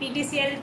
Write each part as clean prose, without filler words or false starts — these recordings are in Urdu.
PTCL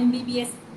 MBBS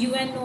UNO,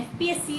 FPSC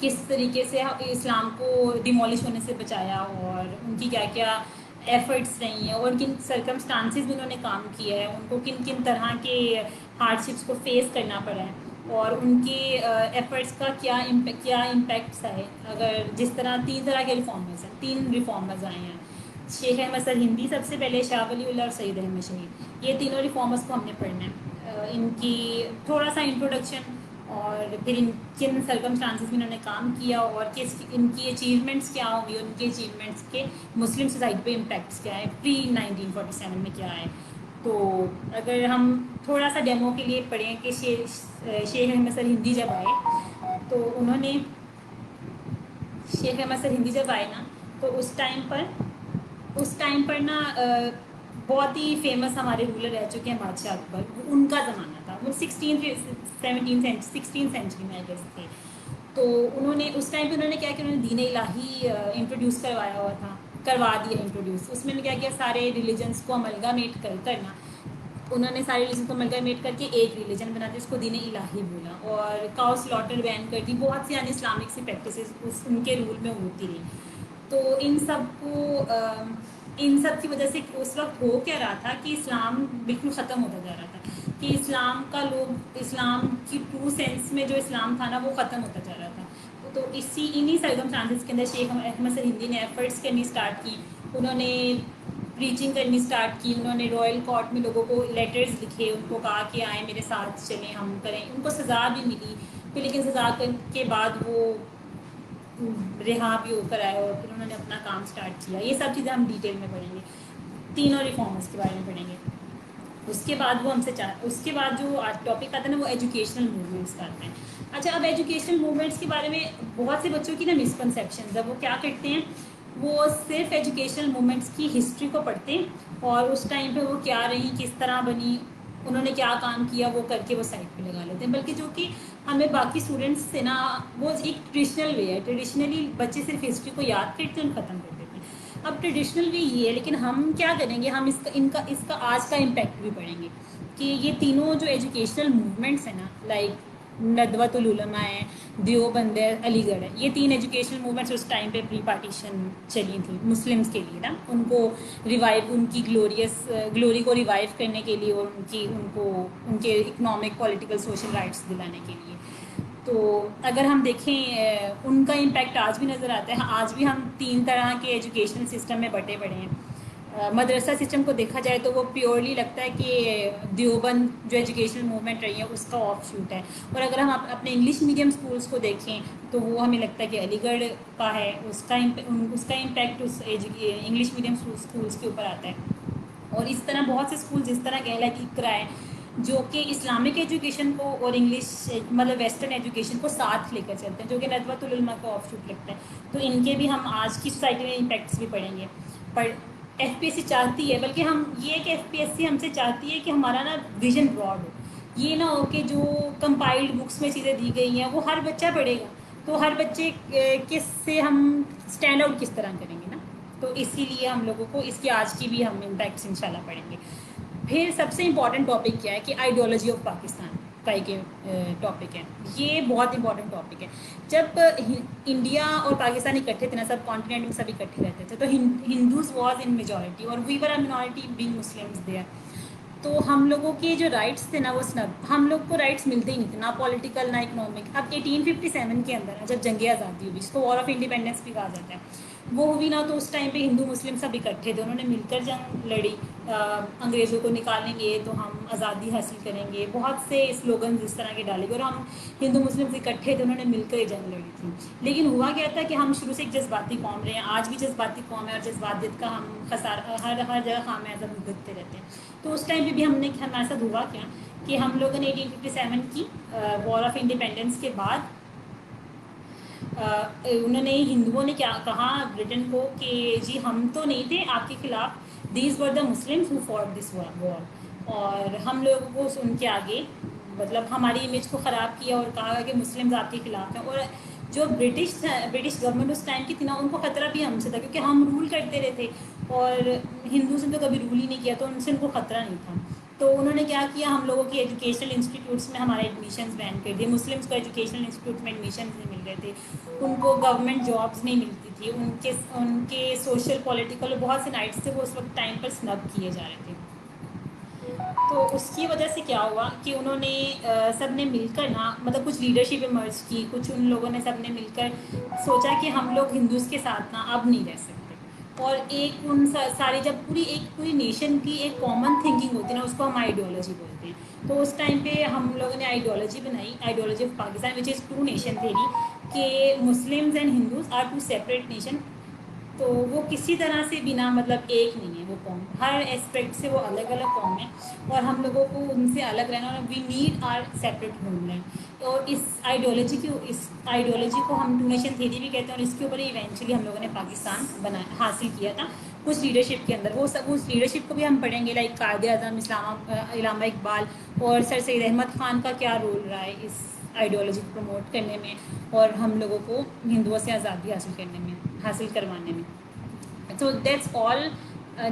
کس طریقے سے اسلام کو ڈیمولش ہونے سے بچایا اور ان کی کیا کیا ایفرٹس رہی ہیں اور کن سرکمسٹانسز میں انہوں نے کام کیا ہے, ان کو کن کن طرح کے ہارڈشپس کو فیس کرنا پڑا ہے اور ان کی ایفرٹس کا کیا امپیکٹس ہے. اگر جس طرح 3 طرح کے ریفارمرز ہیں, 3 ریفارمرز آئے ہیں, شیخ احمد سرہندی سب سے پہلے, شاہ ولی اللہ اور سید احمد شہید, یہ تینوں ریفارمرز کو ہم نے پڑھنا ہے. ان کی تھوڑا سا انٹروڈکشن اور پھر ان کن سرکمسٹانسز میں انہوں نے کام کیا اور کس ان کی اچیومنٹس کیا ہوئی, ان کے اچیومنٹس کے مسلم سوسائٹی پہ امپیکٹس کیا ہے پری 1947 میں کیا ہے. تو اگر ہم تھوڑا سا ڈیمو کے لیے پڑھیں کہ شیخ احمد سرہندی جب آئے تو انہوں نے, شیخ احمد سرہندی جب آئے نا تو اس ٹائم پر نا بہت ہی فیمس ہمارے رولر رہ چکے ہیں بادشاہ اکبر, ان کا زمانہ تھا, وہ 16th سینچری میں گئے تھے. تو انہوں نے اس ٹائم پہ انہوں نے کیا کہ انہوں نے دین الہی انٹروڈیوس کروا دیا انٹروڈیوس. اس میں نے کیا کیا, سارے ریلیجنس کو املگامیٹ کرنا, انہوں نے سارے ریلیجن کو املگامیٹ کر کے ایک ریلیجن بنا دیا, اس کو دین الہی بولا, اور کاؤ سلاٹر بین کر دی, بہت سی ان اسلامک سی پریکٹسز ان کے رول میں ہوتی رہی. تو ان سب کی وجہ سے اس وقت ہو کیا رہا تھا کہ اسلام بالکل ختم ہوتا جا رہا تھا, کہ اسلام کی ٹرو سینس میں جو اسلام تھا نا وہ ختم ہوتا جا رہا تھا. تو انہی سرکمسٹانسز کے اندر شیخ احمد سرہندی نے ایفرٹس کرنی اسٹارٹ کی, انہوں نے پریچنگ کرنی اسٹارٹ کی, انہوں نے رائل کورٹ میں لوگوں کو لیٹرز لکھے, ان کو کہا کہ آئیں میرے ساتھ چلیں ہم کریں. ان کو سزا بھی ملی پھر, لیکن سزا کے بعد وہ رہا بھی ہو کر آئے اور پھر انہوں نے اپنا کام اسٹارٹ کیا. یہ سب چیزیں ہم ڈیٹیل میں پڑھیں گے, تینوں ریفارمرز کے بارے میں پڑھیں گے. اس کے بعد جو ٹاپک آتا ہے نا وہ ایجوکیشنل موومنٹس کا آتا ہے. اچھا, اب ایجوکیشنل موومنٹس کے بارے میں بہت سے بچوں کی نا مسکنسیپشنز ہے. وہ کیا کرتے ہیں, وہ صرف ایجوکیشنل موومنٹس کی ہسٹری کو پڑھتے ہیں اور اس ٹائم پہ وہ کیا رہی, کس طرح بنی, انہوں نے کیا کام کیا, وہ کر کے وہ سائڈ پہ لگا لیتے ہیں. بلکہ جو کہ ہمیں باقی اسٹوڈنٹس سے نا, وہ ایک ٹریڈیشنل وے ہے, ٹریڈیشنلی بچے صرف ہسٹری کو یاد کرتے ہیں اور ختم کر دیتے ہیں. اب ٹریڈیشنل وے یہ ہے, لیکن ہم کیا کریں گے, ہم اس کا آج کا امپیکٹ بھی پڑھیں گے کہ یہ تینوں جو ایجوکیشنل موومنٹس ہیں نا, لائک ندوۃ العلماء ہے, دیوبند ہے, علی گڑھ ہے, یہ 3 ایجوکیشنل موومنٹس اس ٹائم پہ پری پارٹیشن چلی تھیں مسلمس کے لیے نا, ان کو ریوائیو, ان کی گلوری کو ریوائیو کرنے کے لیے اور ان کے اکنامک پولیٹیکل سوشل رائٹس دلانے کے لیے. تو اگر ہم دیکھیں ان کا امپیکٹ آج بھی نظر آتا ہے. آج بھی ہم 3 طرح کے ایجوکیشن سسٹم میں بٹے پڑے ہیں. مدرسہ سسٹم کو دیکھا جائے تو وہ پیورلی لگتا ہے کہ دیوبند جو ایجوکیشنل موومنٹ رہی ہے اس کا آف شوٹ ہے, اور اگر ہم اپنے انگلش میڈیم اسکولس کو دیکھیں تو وہ ہمیں لگتا ہے کہ علی گڑھ کا ہے, اس کا امپیکٹ اس انگلش میڈیم اسکولس کے اوپر آتا ہے. اور اس طرح بہت سے اسکول جس طرح کہلا کہ اقرا ہے, جو کہ اسلامک ایجوکیشن کو اور انگلش مطلب ویسٹرن ایجوکیشن کو ساتھ لے کر چلتے ہیں, جو کہ ندوۃ العلماء کا آف شوٹ لگتا ہے. تو ان کے بھی ہم آج کی سوسائٹی میں امپیکٹس بھی پڑھیں گے. پر ایف پی ایس سی چاہتی ہے, بلکہ ہم یہ کہ ایف پی ایس سی ہم سے چاہتی ہے کہ ہمارا نا ویژن براڈ ہو, یہ نہ ہو کہ جو کمپائلڈ بکس میں چیزیں دی گئی ہیں وہ ہر بچہ پڑھے گا, تو ہر بچے کس سے ہم اسٹینڈ آؤٹ کس طرح کریں گے نا. تو اسی لیے ہم لوگوں کو اس کی آج کی بھی ہم امپیکٹس انشاءاللہ پڑھیں گے. پھر سب سے امپورٹنٹ ٹاپک کیا ہے کہ آئیڈیالوجی آف پاکستان کا ایک ٹاپک ہے. یہ بہت امپورٹنٹ ٹاپک ہے. جب انڈیا اور پاکستان اکٹھے تھے نا, سب کانٹیننٹ میں سب اکٹھے رہتے تھے, تو ہندوز واز ان میجورٹی اور وی ور اے منارٹی بینگ مسلمز دیئر. تو ہم لوگوں کے جو رائٹس تھے نا وہ ہم لوگ کو رائٹس ملتے ہی نہیں تھے, نہ پولیٹیکل نہ اکنامک. اب 1857 کے اندر جب جنگ آزادی ہوئی, جس کو وار آف انڈیپینڈنس بھی کہا جاتا ہے, وہ ہوئی نا, تو اس ٹائم پہ ہندو مسلم سب اکٹھے تھے, انہوں نے مل کر جنگ لڑی. انگریزوں کو نکالیں گے تو ہم آزادی حاصل کریں گے, بہت سے سلوگنز اس طرح کے ڈالے گئے, اور ہم ہندو مسلم اکٹھے تھے, انہوں نے مل کر یہ جنگ لڑی تھی. لیکن ہوا کیا تھا کہ ہم شروع سے ایک جذباتی قوم رہے ہیں, آج بھی جذباتی قوم ہے, اور جذباتیت کا ہم ہر جگہ خامیازہ بھگتتے رہتے ہیں. تو اس ٹائم پہ بھی ہمارے ساتھ ہوا کیا کہ ہم لوگوں نے 1857 کی وار آف انڈیپینڈنس کے بعد انہوں نے ہندوؤں نے کیا کہا برٹن کو کہ جی ہم تو نہیں تھے آپ کے خلاف, these were the Muslims who fought this war. اور ہم لوگوں کو ان کے آگے مطلب ہماری امیج کو خراب کیا اور کہا کہ مسلمز آپ کے خلاف ہیں. اور جو برٹش گورنمنٹ اس ٹائم کی تھی نا, ان کو خطرہ بھی ہم سے تھا, کیونکہ ہم رول کرتے رہے تھے, اور ہندوز نے تو کبھی رول ہی نہیں کیا, تو ان سے ان کو خطرہ نہیں تھا. تو انہوں نے کیا کیا، ہم لوگوں کی ایجوکیشنل انسٹیٹیوٹس میں ہمارے ایڈمیشنز بین کر دیے. مسلمس کو ایجوکیشنل انسٹیٹیوٹ میں ایڈمیشنز نہیں مل رہے تھے، ان کو گورنمنٹ جابس نہیں ملتی تھی، ان کے سوشل پولیٹیکل بہت سے رائٹس تھے وہ اس وقت ٹائم پر سنب کیے جا رہے تھے. تو اس کی وجہ سے کیا ہوا کہ انہوں نے سب نے مل کر نا، مطلب کچھ لیڈرشپ ایمرج کی، کچھ ان لوگوں نے سب نے مل کر سوچا کہ ہم لوگ ہندوز کے ساتھ نا اب نہیں رہ سکتے. اور ایک ان ساری جب پوری نیشن کی ایک کامن تھنکنگ ہوتی ہے نا، اس کو ہم آئیڈیالوجی بولتے ہیں. تو اس ٹائم پہ ہم لوگوں نے آئیڈیالوجی بنائی، ideology of Pakistan which is two nation theory, کہ Muslims and Hindus are two separate nation. تو وہ کسی طرح سے بنا مطلب ایک نہیں ہے وہ قوم، ہر اسپیکٹ سے وہ الگ الگ قوم ہے، اور ہم لوگوں کو ان سے الگ رہنا، اور we need our separate homeland. اور اس آئیڈیالوجی کو ہم ٹو نیشن تھیری بھی کہتے ہیں، اور اس کے اوپر ایونچولی ہم لوگوں نے پاکستان حاصل کیا تھا کچھ لیڈرشپ کے اندر. وہ سب اس لیڈرشپ کو بھی ہم پڑھیں گے، لائک قائد اعظم علامہ اقبال اور سر سید احمد خان کا کیا رول رہا ہے اس آئیڈیالوجی کو پروموٹ کرنے میں، اور ہم لوگوں کو ہندوؤں سے آزادی حاصل کروانے میں. So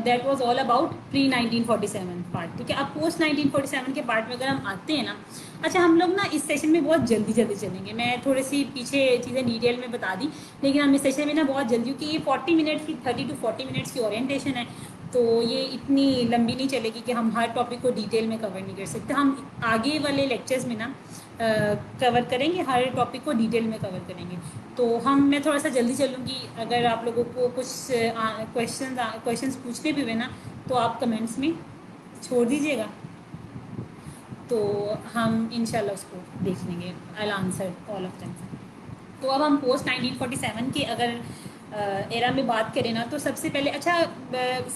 that was all about pre 1947 part. ٹھیک ہے، اب پوسٹ 1947 کے پارٹ میں اگر ہم آتے ہیں نا، اچھا ہم لوگ نا اس سیشن میں بہت جلدی چلیں گے. میں تھوڑی سی پیچھے چیزیں ڈیٹیل میں بتا دی، لیکن ہم اس سیشن میں نا بہت جلدی، کیونکہ یہ 40 منٹ کی 30 to 40 منٹس کی اورینٹیشن ہے، تو یہ اتنی لمبی نہیں چلے گی کہ ہم ہر ٹاپک کو ڈیٹیل میں کور نہیں کر سکتے. ہم آگے والے لیکچرز میں نا کور کریں گے، ہر ٹاپک کو ڈیٹیل میں کور کریں گے. تو میں تھوڑا سا جلدی چلوں گی. اگر آپ لوگوں کو کچھ کویشچنس پوچھنے بھی ہوئے نا تو آپ کمنٹس میں چھوڑ دیجیے گا، تو ہم انشاءاللہ اس کو دیکھ لیں گے. I answer all of them. تو اب ہم پوسٹ 1947 کے اگر ایرا میں بات کریں نا، تو سب سے پہلے اچھا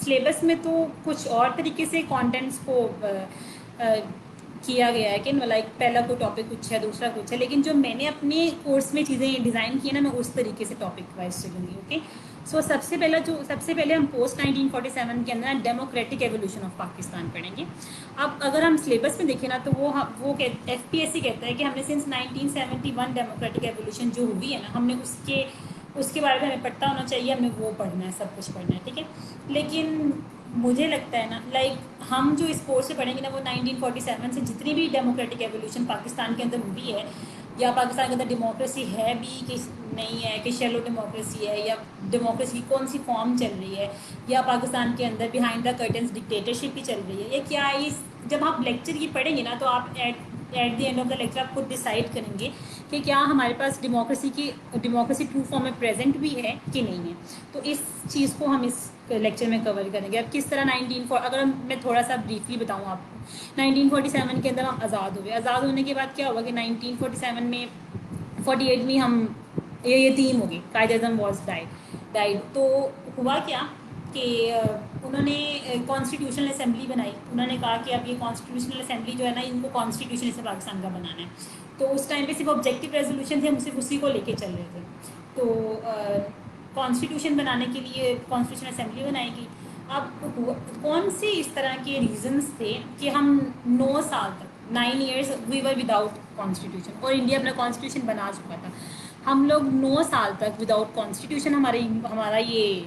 سلیبس میں تو کچھ اور طریقے سے کانٹینٹس کو کیا گیا ہے کہ لائک پہلا کوئی ٹاپک کچھ ہے، دوسرا کچھ ہے، لیکن جو میں نے اپنے کورس میں چیزیں ڈیزائن کی ہیں نا، میں اس طریقے سے ٹاپک وائز چلوں گی. اوکے، سو سب سے پہلے ہم پوسٹ 1947 کے اندر ڈیموکریٹک ایولیوشن آف پاکستان پڑھیں گے. اب اگر ہم سلیبس میں دیکھیں نا، تو وہ ایف پی ایس سی کہتا ہے کہ ہم نے سنس 1971 ڈیموکریٹک ایولیوشن جو ہوئی ہے نا، ہم نے اس کے بارے میں ہمیں پتہ ہونا چاہیے، ہمیں وہ پڑھنا ہے، سب کچھ پڑھنا ہے. ٹھیک ہے، لیکن مجھے لگتا ہے نا، لائک ہم جو اس کورس سے پڑھیں گے نا، وہ 1947 سے جتنی بھی ڈیموکریٹک ایولیوشن پاکستان کے اندر ہوئی ہے، یا پاکستان کے اندر ڈیموکریسی ہے بھی کہ نہیں ہے، کہ شیلو ڈیموکریسی ہے، یا ڈیموکریسی کی کون سی فارم چل رہی ہے، یا پاکستان کے اندر بیہائنڈ دا کرٹنس ڈکٹیٹرشپ بھی چل رہی ہے، یا کیا ہے. جب آپ لیکچر کی پڑھیں گے نا، تو آپ at the end of the lecture آپ خود ڈیسائڈ کریں گے کہ کیا ہمارے پاس ڈیموکریسی ٹرو فارم میں پریزنٹ بھی ہے کہ نہیں ہے. تو اس چیز کو ہم اس لیکچر میں کور کریں گے. اب کس طرح اگر میں تھوڑا سا بریفلی بتاؤں آپ کو، 1947 کے اندر ہم آزاد ہوئے. آزاد ہونے کے بعد کیا ہوا کہ 1947 میں 48 میں ہم یہ یتیم ہو گئی. Quaid Azam was died. تو ہوا کیا کہ انہوں نے کانسٹیٹیوشنل اسمبلی بنائی. انہوں نے کہا کہ اب یہ کانسٹیٹیوشنل اسمبلی جو ہے نا، ان کو کانسٹیٹیوشن اسے پاکستان کا بنانا ہے. تو اس ٹائم پہ صرف آبجیکٹیو ریزولوشن تھے، ہم صرف اسی کو لے کے چل رہے تھے. تو کانسٹیٹیوشن بنانے کے لیے کانسٹیٹیوشن اسمبلی بنائے گی. اب کون سے اس طرح کے ریزنس تھے کہ ہم 9 سال تک 9 years we were without constitution, اور انڈیا اپنا کانسٹیٹیوشن بنا چکا تھا. ہم لوگ 9 سال تک وداؤٹ کانسٹیٹیوشن، ہمارا یہ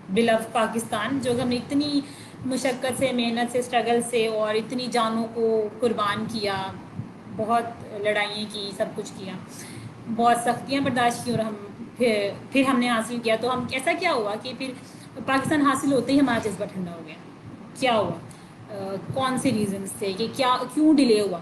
بلو پاکستان، جو ہم نے اتنی مشقت سے، محنت سے، اسٹرگل سے، اور اتنی جانوں کو قربان کیا، بہت لڑائیں کی، سب کچھ کیا، بہت سختیاں برداشت کی، اور ہم پھر ہم نے حاصل کیا. تو ایسا کیا ہوا کہ پھر پاکستان حاصل ہوتے ہی ہمارا جذبہ ٹھنڈا ہو گیا. کیا ہوا، کون سے ریزنس تھے کہ کیوں ڈیلے ہوا،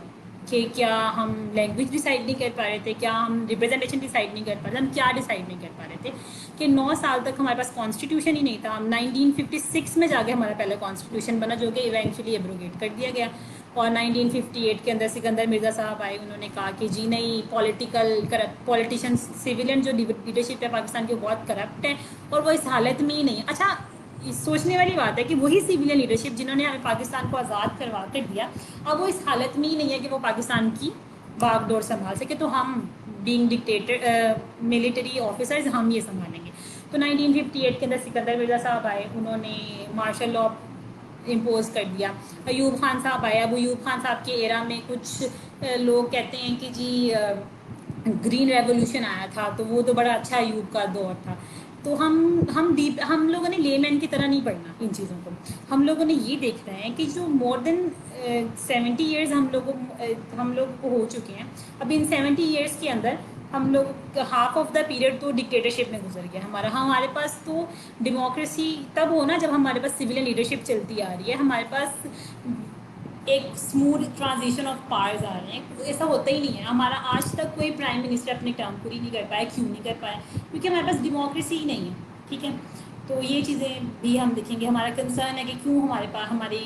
کہ کیا ہم لینگویج ڈیسائیڈ نہیں کر پا رہے تھے، کیا ہم ریپرزنٹیشن ڈیسائیڈ نہیں کر پا رہے تھے، ہم کیا ڈیسائیڈ نہیں کر پا رہے تھے کہ 9 سال تک ہمارے پاس کانسٹیٹیوشن ہی نہیں تھا. ہم 1956 میں جا کے ہمارا پہلا کانسٹیٹیوشن بنا، جو کہ ایونچولی ایبروگیٹ کر دیا گیا. اور 1958 کے اندر سکندر مرزا صاحب آئے. انہوں نے کہا کہ جی نہیں، پولیٹیشنس، سویلین جو لیڈرشپ ہے پاکستان کی، وہ بہت کرپٹ ہے، اور وہ اس حالت میں ہی نہیں. اچھا، سوچنے والی بات ہے کہ وہی سویلین لیڈرشپ جنہوں نے پاکستان کو آزاد کروا کر دیا، اب وہ اس حالت میں ہی نہیں ہے کہ وہ پاکستان کی باغ ڈور سنبھال سکے. تو ہم بینگ ڈکٹیٹر ملٹری آفیسرز، ہم یہ سنبھالیں گے. تو 1958 کے اندر سکندر مرزا صاحب آئے. انہوں نے مارشل لاء امپوز کر دیا. ایوب خان صاحب آئے. اب ایوب خان صاحب کے ایرا میں کچھ لوگ کہتے ہیں کہ جی گرین ریولوشن آیا تھا، تو وہ تو بڑا اچھا ایوب کا دور تھا. تو ہم لوگوں نے لے مین کی طرح نہیں پڑھنا ان چیزوں کو. ہم لوگوں نے یہ دیکھنا ہے کہ جو مور دین 70 ایئرز ہم لوگ کو ہو چکے ہیں. اب ان 70 ایئرس کے اندر ہم لوگ ہاف آف دا پیریڈ تو ڈکٹیٹرشپ میں گزر گیا ہمارے پاس تو ڈیموکریسی تب ہونا جب ہمارے پاس سویلین لیڈرشپ چلتی آ رہی ہے, ہمارے پاس ایک اسموتھ ٹرانزیشن آف پاورز آ رہے ہیں. ایسا ہوتا ہی نہیں ہے. ہمارا آج تک کوئی پرائم منسٹر اپنی ٹرم پوری نہیں کر پایا. کیوں نہیں کر پایا؟ کیونکہ ہمارے پاس ڈیموکریسی ہی نہیں ہے. ٹھیک ہے, تو یہ چیزیں بھی ہم دیکھیں گے. ہمارا کنسرن ہے کہ کیوں ہمارے پاس ہماری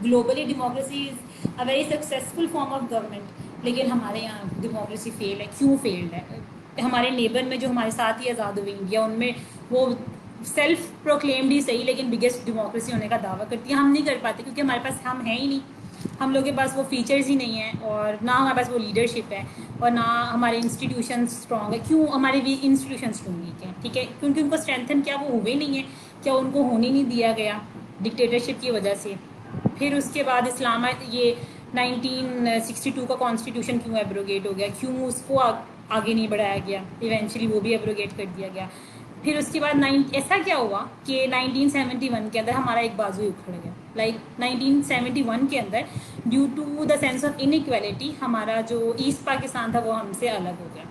globally democracy is a very successful form of government, لیکن ہمارے یہاں ڈیموکریسی فیل ہے. کیوں فیلڈ ہے؟ ہمارے نیبر میں جو ہمارے ساتھ ہی آزاد ہوئی انڈیا, ان میں وہ سیلف پروکلیمڈ ہی صحیح لیکن بگیسٹ ڈیموکریسی ہونے کا دعویٰ کرتی ہے. ہم نہیں کر پاتے کیونکہ ہمارے پاس ہم ہیں ہی نہیں. ہم لوگوں کے پاس وہ فیچرز ہی نہیں ہیں, اور نہ ہمارے پاس وہ لیڈرشپ ہے, اور نہ ہمارے انسٹیٹیوشنز اسٹرانگ ہے. کیوں ہمارے بھی انسٹیٹیوشنز کیوں ویک ہیں؟ ٹھیک ہے, کیونکہ ان کو اسٹرینتھن کیا وہ ہوئے نہیں ہیں, کیا ان کو ہونے نہیں دیا گیا ڈکٹیٹرشپ کی وجہ سے. پھر اس کے بعد اسلام یہ 1962 کا کانسٹیٹیوشن کیوں ایبروگیٹ ہو گیا, کیوں اس کو آگے نہیں بڑھایا گیا, ایونچولی وہ بھی ایبروگیٹ کر دیا گیا. پھر اس کے بعد ایسا کیا ہوا کہ 1971 کے اندر ہمارا ایک بازو اکھڑ گیا. لائک 1971 کے اندر due to the sense of inequality ہمارا جو ایسٹ پاکستان تھا وہ ہم سے الگ ہو گیا.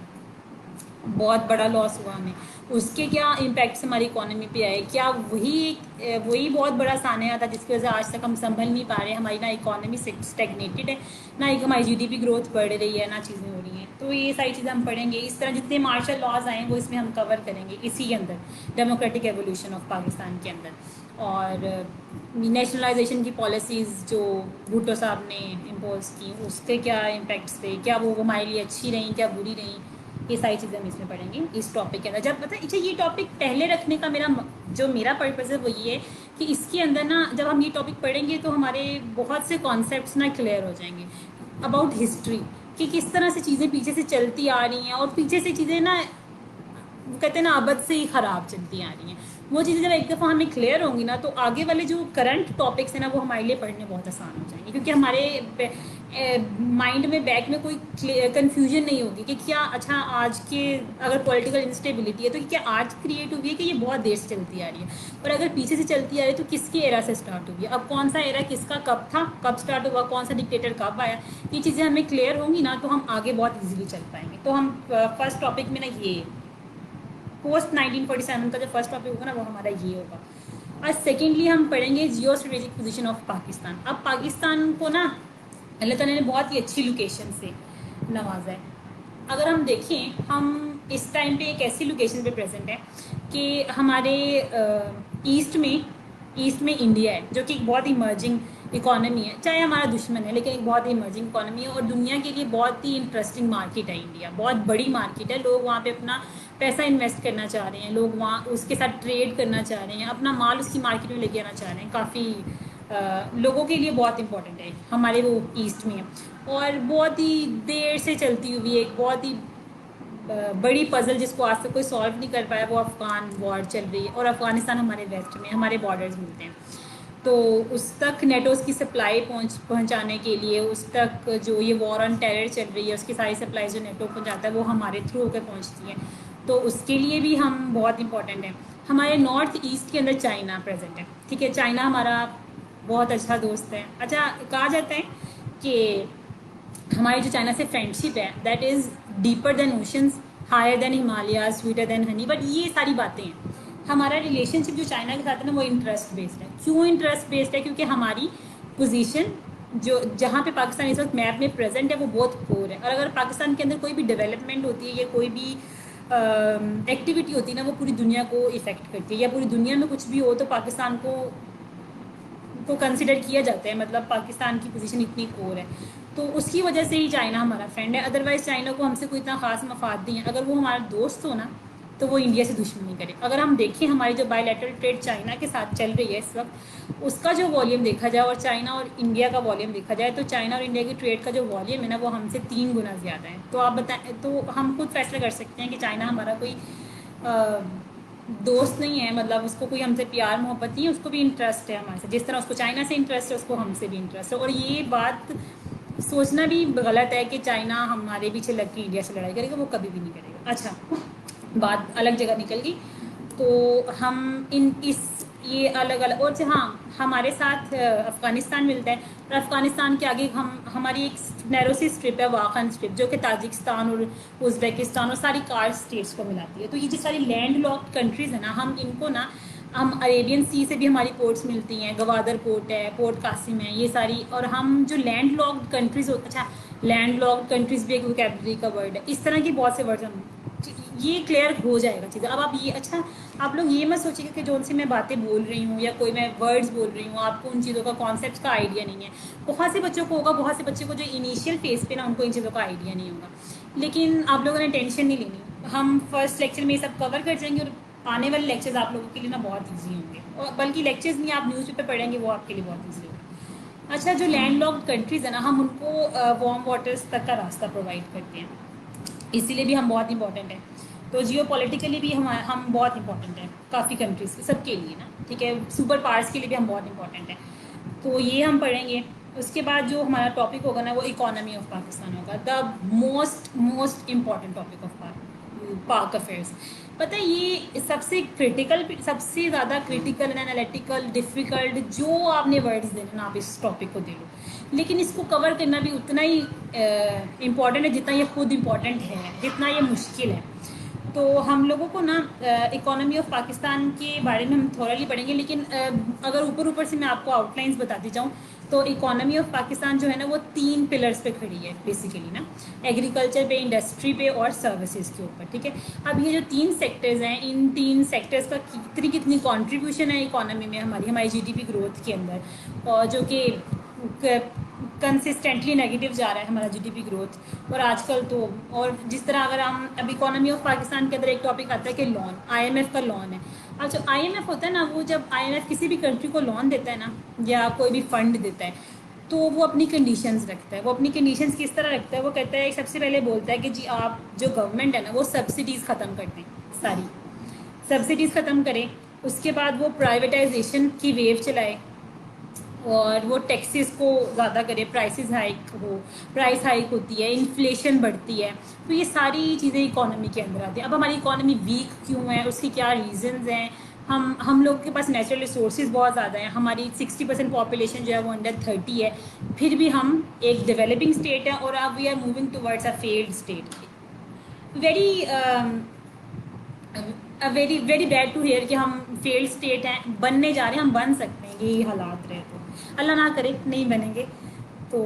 بہت بڑا لاس ہوا ہمیں. اس کے کیا امپیکٹس ہماری اکانومی پہ آئے, کیا وہی بہت بڑا سانحہ تھا جس کی وجہ سے آج تک ہم سنبھل نہیں پا رہے. ہماری نہ اکانومی اسٹیگنیٹڈ ہے, نہ ایک ہماری جی ڈی پی گروتھ بڑھ رہی ہے, نہ چیزیں ہو رہی ہیں. تو یہ ساری چیزیں ہم پڑھیں گے. اس طرح جتنے مارشل لاز آئیں وہ اس میں ہم کور کریں گے اسی کے اندر, ڈیموکریٹک ایولیوشن آف پاکستان کے اندر. اور نیشنلائزیشن کی پالیسیز جو بھٹو صاحب نے امپوز کی, اس کے کیا امپیکٹس تھے, کیا وہ ہمارے لیے اچھی رہیں, کیا بری رہیں. یہ ساری چیزیں ہم اس میں پڑھیں گے اس ٹاپک کے اندر. جب اچھا یہ ٹاپک پہلے رکھنے کا میرا پرپز ہے وہ یہ ہے کہ اس کے اندر نا جب ہم یہ ٹاپک پڑھیں گے تو ہمارے بہت سے کانسیپٹس نا کلیئر ہو جائیں گے اباؤٹ ہسٹری, کہ کس طرح سے چیزیں پیچھے سے چلتی آ رہی ہیں, اور پیچھے سے چیزیں نا کہتے ہیں نا ابد سے ہی خراب چلتی آ رہی ہیں. وہ چیزیں جب ایک دفعہ ہمیں کلیئر ہوں گی نا تو آگے والے جو کرنٹ ٹاپکس ہیں نا وہ ہمارے لیے پڑھنے بہت آسان ہو جائیں گے, کیونکہ ہمارے مائنڈ میں بیک میں کوئی کنفیوژن نہیں ہوگی کہ کیا اچھا آج کے اگر پولیٹیکل انسٹیبلٹی ہے تو کیا آج کریٹ ہوئی ہے کہ یہ بہت دیر سے چلتی آ رہی ہے, اور اگر پیچھے سے چلتی آ رہی ہے تو کس کے ایرا سے اسٹارٹ ہوئی ہے, اب کون سا ایرا کس کا کب تھا, کب اسٹارٹ ہوا, کون سا ڈکٹیٹر کب آیا. یہ چیزیں ہمیں کلیئر ہوں گی نا تو ہم آگے بہت ایزیلی چل پائیں گے. تو ہم فرسٹ ٹاپک میں نا یہ پوسٹ 1947 کا جو فرسٹ ٹاپک ہوگا نا وہ ہمارا یہ ہوگا. اور سیکنڈلی ہم پڑھیں گے geostrategic position of Pakistan. اب پاکستان کو نا اللہ تعالیٰ نے بہت ہی اچھی لوکیشن سے نوازا ہے. اگر ہم دیکھیں ہم اس ٹائم پہ ایک ایسی لوکیشن پہ پریزنٹ ہے کہ ہمارے ایسٹ میں انڈیا ہے جو کہ ایک بہت ایمرجنگ اکانومی ہے, چاہے ہمارا دشمن ہے لیکن ایک بہت ہی ایمرجنگ اکانومی ہے, اور دنیا کے لیے بہت ہی انٹرسٹنگ مارکیٹ ہے انڈیا, بہت بڑی مارکیٹ ہے. لوگ وہاں پہ اپنا پیسہ انویسٹ کرنا چاہ رہے ہیں, لوگ وہاں اس کے ساتھ ٹریڈ کرنا چاہ رہے ہیں, اپنا مال اس کی مارکیٹ میں لے کے آنا چاہ رہے ہیں. کافی لوگوں کے لیے بہت امپورٹنٹ ہے ہمارے وہ ایسٹ میں, اور بہت ہی دیر سے چلتی ہوئی ایک بہت ہی بڑی پزل جس کو آج تک کوئی سالو نہیں کر پایا وہ افغان وار چل رہی ہے, اور افغانستان ہمارے ویسٹ میں ہمارے بارڈرز ملتے ہیں. تو اس تک نیٹوز کی سپلائی پہنچانے کے لیے, اس تک جو یہ وار آن ٹیرر چل رہی ہے اس کی ساری سپلائی جو نیٹو پہنچاتا ہے وہ ہمارے تھرو ہو کے پہنچتی ہے. تو اس کے لیے بھی ہم بہت امپورٹنٹ ہیں. ہمارے نارتھ ایسٹ کے اندر چائنا پریزنٹ ہے. ٹھیک ہے, چائنا ہمارا بہت اچھا دوست ہے. اچھا کہا جاتا ہے کہ ہماری جو چائنا سے فرینڈشپ ہے that is deeper than oceans, higher than Himalayas, sweeter than honey. But یہ ساری باتیں ہیں. ہمارا ریلیشن شپ جو چائنا کے ساتھ ہے نا وہ انٹرسٹ بیسڈ ہے. کیوں انٹرسٹ بیسڈ ہے؟ کیونکہ ہماری پوزیشن جہاں پہ پاکستان اس وقت میپ میں پریزنٹ ہے وہ بہت پور ہے, اور اگر پاکستان کے اندر کوئی بھی ڈیولپمنٹ ہوتی ہے یا کوئی بھی ایکٹیویٹی ہوتی ہے نا وہ پوری دنیا کو افیکٹ کرتی ہے, یا پوری دنیا میں کچھ بھی ہو تو پاکستان کو کنسیڈر کیا جاتا ہے. مطلب پاکستان کی پوزیشن اتنی پور ہے تو اس کی وجہ سے ہی چائنا ہمارا فرینڈ ہے. ادروائز چائنا کو ہم سے کوئی اتنا خاص مفاد نہیں ہے. اگر وہ ہمارا دوست ہو نا تو وہ انڈیا سے دشمنی کرے. اگر ہم دیکھیں ہماری جو بائی لیٹرل ٹریڈ چائنا کے ساتھ چل رہی ہے اس وقت, اس کا جو والیوم دیکھا جائے اور چائنا اور انڈیا کا والیوم دیکھا جائے تو چائنا اور انڈیا کی ٹریڈ کا جو والیوم ہے نا وہ ہم سے 3 گنا زیادہ ہے. تو آپ بتائیں, تو ہم خود فیصلہ کر سکتے ہیں کہ چائنا ہمارا کوئی دوست نہیں ہے, مطلب اس کو کوئی ہم سے پیار محبت نہیں ہے, اس کو بھی انٹرسٹ ہے ہمارے سے. جس طرح اس کو چائنا سے انٹرسٹ ہے اس کو ہم سے بھی انٹرسٹ ہے. اور یہ بات سوچنا بھی غلط ہے کہ چائنا ہمارے پیچھے لگ کے انڈیا سے لڑائی کرے گا, وہ کبھی بھی نہیں کرے گا. اچھا بات الگ جگہ نکل گئی. تو ہم یہ الگ الگ، اور ہاں ہمارے ساتھ افغانستان ملتا ہے، اور افغانستان کے آگے ہماری ایک نیرو سی اسٹرپ ہے، واخان اسٹرپ، جو کہ تاجکستان اور ازبیکستان اور ساری کار اسٹیٹس کو ملاتی ہے. تو یہ جو ساری لینڈ لاکڈ کنٹریز ہیں نا، ہم ان کو نا، ہم عریبین سی سے بھی ہماری پورٹس ملتی ہیں، گوادر پورٹ ہے، پورٹ قاسم ہے، یہ ساری. اور ہم جو لینڈ لاکڈ کنٹریز اچھا لینڈ لاکڈ کنٹریز بھی ایک ووکیبلری کا ورڈ ہے، اس طرح کی بہت سے ورڈ. یہ کلیئر ہو جائے گا چیزیں. اب آپ یہ اچھا آپ لوگ یہ مت سوچیے کہ جو سی میں باتیں بول رہی ہوں یا کوئی میں ورڈز بول رہی ہوں آپ کو ان چیزوں کا کانسیپٹ کا آئیڈیا نہیں ہے. بہت سے بچوں کو ہوگا، بہت سے بچوں کو جو انیشیل فیز پہ نا ان کو ان چیزوں کا آئیڈیا نہیں ہوگا. لیکن آپ لوگوں نے ٹینشن نہیں لینی، ہم فرسٹ لیکچر میں یہ سب کور کر جائیں گے، اور آنے والے لیکچرز آپ لوگوں کے لیے نا بہت ایزی ہوں گے. اور بلکہ لیکچرز نہیں، آپ نیوز پیپر پڑھیں گے وہ آپ کے لیے بہت ایزی ہوگا. اچھا جو لینڈ لاکڈ کنٹریز ہیں نا، ہم ان کو وارم واٹرز تک کا راستہ پرووائڈ کرتے ہیں، اسی لیے بھی ہم بہت امپورٹنٹ ہیں. تو جیو پولیٹیکلی بھی ہم بہت امپورٹنٹ ہیں کافی کنٹریز کے، سب کے لیے نا، ٹھیک ہے. سپر پاورس کے لیے بھی ہم بہت امپورٹنٹ ہیں. تو یہ ہم پڑھیں گے. اس کے بعد جو ہمارا ٹاپک ہوگا نا وہ اکانومی آف پاکستان ہوگا، the most important topic of پاک افیئرس. پتہ ہے یہ سب سے کرٹیکل، سب سے زیادہ کرٹیکل اینڈ انالیٹیکل ڈیفیکلٹ جو آپ نے ورڈز دینے نا، آپ اس ٹاپک کو دے لو. لیکن اس کو کور کرنا بھی اتنا ہی امپورٹنٹ ہے جتنا یہ خود امپورٹنٹ ہے، جتنا یہ مشکل ہے. تو ہم لوگوں کو نا اکانومی آف پاکستان کے بارے میں ہم تھورلی پڑھیں گے. لیکن اگر اوپر سے میں آپ کو آؤٹ لائنس بتاتی جاؤں تو اکانومی آف پاکستان جو ہے نا وہ 3 پلرس پہ کھڑی ہے بیسیکلی نا، ایگریکلچر پہ، انڈسٹری پہ اور سروسز کے اوپر، ٹھیک ہے. اب یہ جو 3 سیکٹرز ہیں، ان 3 سیکٹرز کا کتنی کنٹریبیوشن ہے اکانومی میں، ہماری جی ڈی پی گروتھ کے اندر، اور جو کہ کنسسٹنٹلی نیگیٹو جا رہا ہے ہمارا جی ڈی پی گروتھ. اور آج کل تو، اور جس طرح اگر ہم اب اکانومی آف پاکستان کے اندر ایک ٹاپک آتا ہے کہ لون، آئی ایم ایف کا لون ہے. اب جو آئی ایم ایف ہوتا ہے نا، وہ جب آئی ایم ایف کسی بھی کنٹری کو لون دیتا ہے نا، یا کوئی بھی فنڈ دیتا ہے، تو وہ اپنی کنڈیشنز رکھتا ہے. وہ اپنی کنڈیشنز کس طرح رکھتا ہے؟ وہ کہتا ہے، سب سے پہلے بولتا ہے کہ جی آپ جو گورنمنٹ ہے نا وہ سبسڈیز ختم کر دیں، ساری سبسڈیز ختم کریں. اس کے بعد وہ پرائیویٹائزیشن کی ویو چلائے، اور وہ ٹیکسز کو زیادہ کرے، پرائس ہائک ہوتی ہے، انفلیشن بڑھتی ہے. تو یہ ساری چیزیں اکانومی کے اندر آتی ہیں. اب ہماری اکانومی ویک کیوں ہے، اس کی کیا ریزنز ہیں؟ ہم لوگ کے پاس نیچرل ریسورسز بہت زیادہ ہیں، ہماری 60% پاپولیشن جو ہے وہ انڈر 30 ہے، پھر بھی ہم ایک ڈیولپنگ اسٹیٹ ہے، اور اب we are moving towards a failed state. Very very bad to hear کہ ہم فیلڈ اسٹیٹ ہیں، بننے جا رہے ہیں. ہم بن سکتے ہیں، یہی حالات رہے تو اللہ نہ کرے نہیں بنیں گے. تو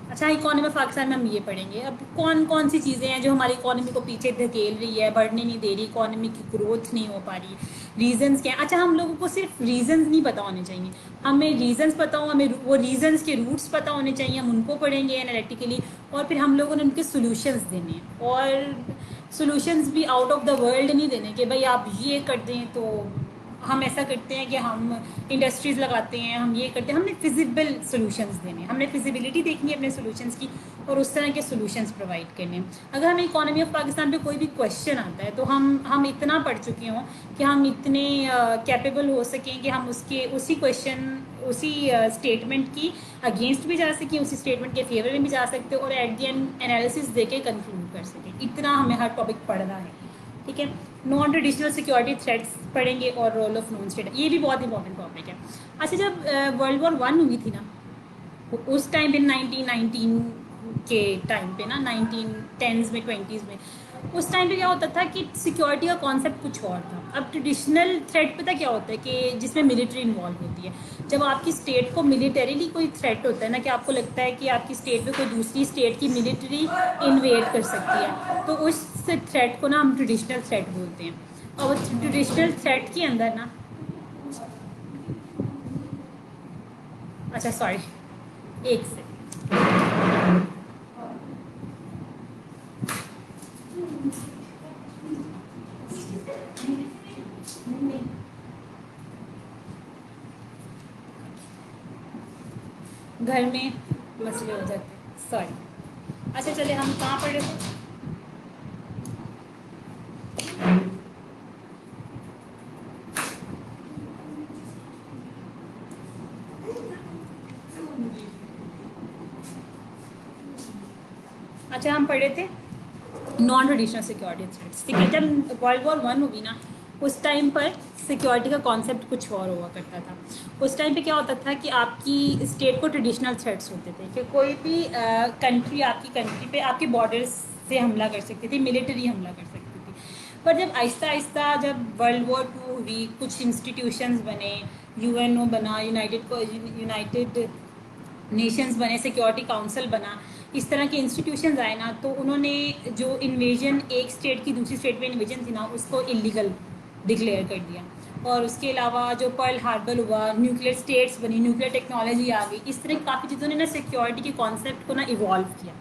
اچھا اکانومی آف پاکستان میں ہم یہ پڑھیں گے. اب کون سی چیزیں ہیں جو ہماری اکانومی کو پیچھے دھکیل رہی ہے، بڑھنے نہیں دے رہی، اکانومی کی گروتھ نہیں ہو پا رہی، ریزنس کیا ہیں؟ اچھا ہم لوگوں کو صرف ریزنس نہیں پتہ ہونے چاہیے، ہمیں ریزنس پتہ ہوں، ہمیں وہ ریزنس کے روٹس پتہ ہونے چاہیے. ہم ان کو پڑھیں گے انالیٹیکلی، اور پھر ہم لوگوں نے ان کے سولوشنز دینے ہیں. اور سولوشنز بھی آؤٹ آف دا ورلڈ نہیں دینے کہ بھائی آپ یہ کر دیں. تو ہم ایسا کرتے ہیں کہ ہم انڈسٹریز لگاتے ہیں، ہم یہ کرتے ہیں. ہم نے فزیبل سولوشنز دینے ہیں، ہم نے فزیبلٹی دیکھنی ہے اپنے سولوشنز کی، اور اس طرح کے سولوشنز پرووائڈ کرنے ہیں. اگر ہمیں اکانومی آف پاکستان پہ کوئی بھی کویشچن آتا ہے تو ہم اتنا پڑھ چکے ہوں کہ ہم اتنے کیپیبل ہو سکیں کہ ہم اسی کویشچن، اسی اسٹیٹمنٹ کی اگینسٹ بھی جا سکیں، اسی اسٹیٹمنٹ کے فیور میں بھی جا سکتے، اور ایٹ دی اینڈ انالیسس دے کے کنکلوڈ کر سکیں. اتنا ہمیں ہر ٹاپک پڑھنا ہے، ٹھیک ہے. نان ٹریڈیشنل سیکورٹی تھریٹس پڑھیں گے، اور رول آف نان اسٹیٹ، یہ بھی بہت امپورٹنٹ ٹاپک ہے. اچھا جب ورلڈ وار 1 ہوئی تھی نا، اس ٹائم پہ 1919 کے ٹائم پہ نا، 1910s میں 20s میں، اس ٹائم پہ کیا ہوتا تھا کہ سیکورٹی کا کانسیپٹ کچھ اور تھا. اب ٹریڈیشنل تھریٹ پتہ کیا ہوتا ہے کہ جس میں ملٹری انوالو ہوتی ہے. جب آپ کی اسٹیٹ کو ملیٹریلی کوئی تھریٹ ہوتا ہے نا، کہ آپ کو لگتا ہے کہ آپ کی اسٹیٹ پہ کوئی دوسری اسٹیٹ کی ملٹری انویڈ کر سکتی ہے، تو اس تھریٹ کو نا ہم ٹریڈیشنل تھریٹ بولتے ہیں. اور ٹریڈیشنل تھریٹ کے اندر نا، اچھا سوری ایک سے گھر میں مسئلے ہو جاتے ہیں، سوری. اچھا چلے ہم کہاں پڑھ رہے تھے؟ اچھا ہم پڑھے تھے نان ٹریڈیشنل سیکورٹی تھریٹس، ٹھیک ہے. جب ورلڈ وار 1 ہوئی نا، اس ٹائم پر سیکیورٹی کا کانسیپٹ کچھ اور ہوا کرتا تھا. اس ٹائم پہ کیا ہوتا تھا کہ آپ کی اسٹیٹ کو ٹریڈیشنل تھریٹس ہوتے تھے کہ کوئی بھی کنٹری آپ کی کنٹری پہ آپ کے بارڈرس سے حملہ کر سکتی تھی, ملٹری حملہ کر سکتی تھی. پر جب آہستہ آہستہ جب ورلڈ وار 2 ہوئی, کچھ انسٹیٹیوشنز بنے, UN بنا, یونائٹیڈ نیشنز بنے, سیکیورٹی کاؤنسل بنا, اس طرح کے انسٹیٹیوشنز آئے نا, تو انہوں نے جو انویژن ایک اسٹیٹ کی دوسری اسٹیٹ میں انویژن تھی نا, اس کو انلیگل ڈکلیئر کر دیا. اور اس کے علاوہ جو پرل ہاربر ہوا, نیوکلیئر اسٹیٹس بنی, نیوکلیئر ٹیکنالوجی آ گئی, اس طرح کی کافی چیزوں نے نا سیکیورٹی کے کانسیپٹ کو نا ایوالو کیا.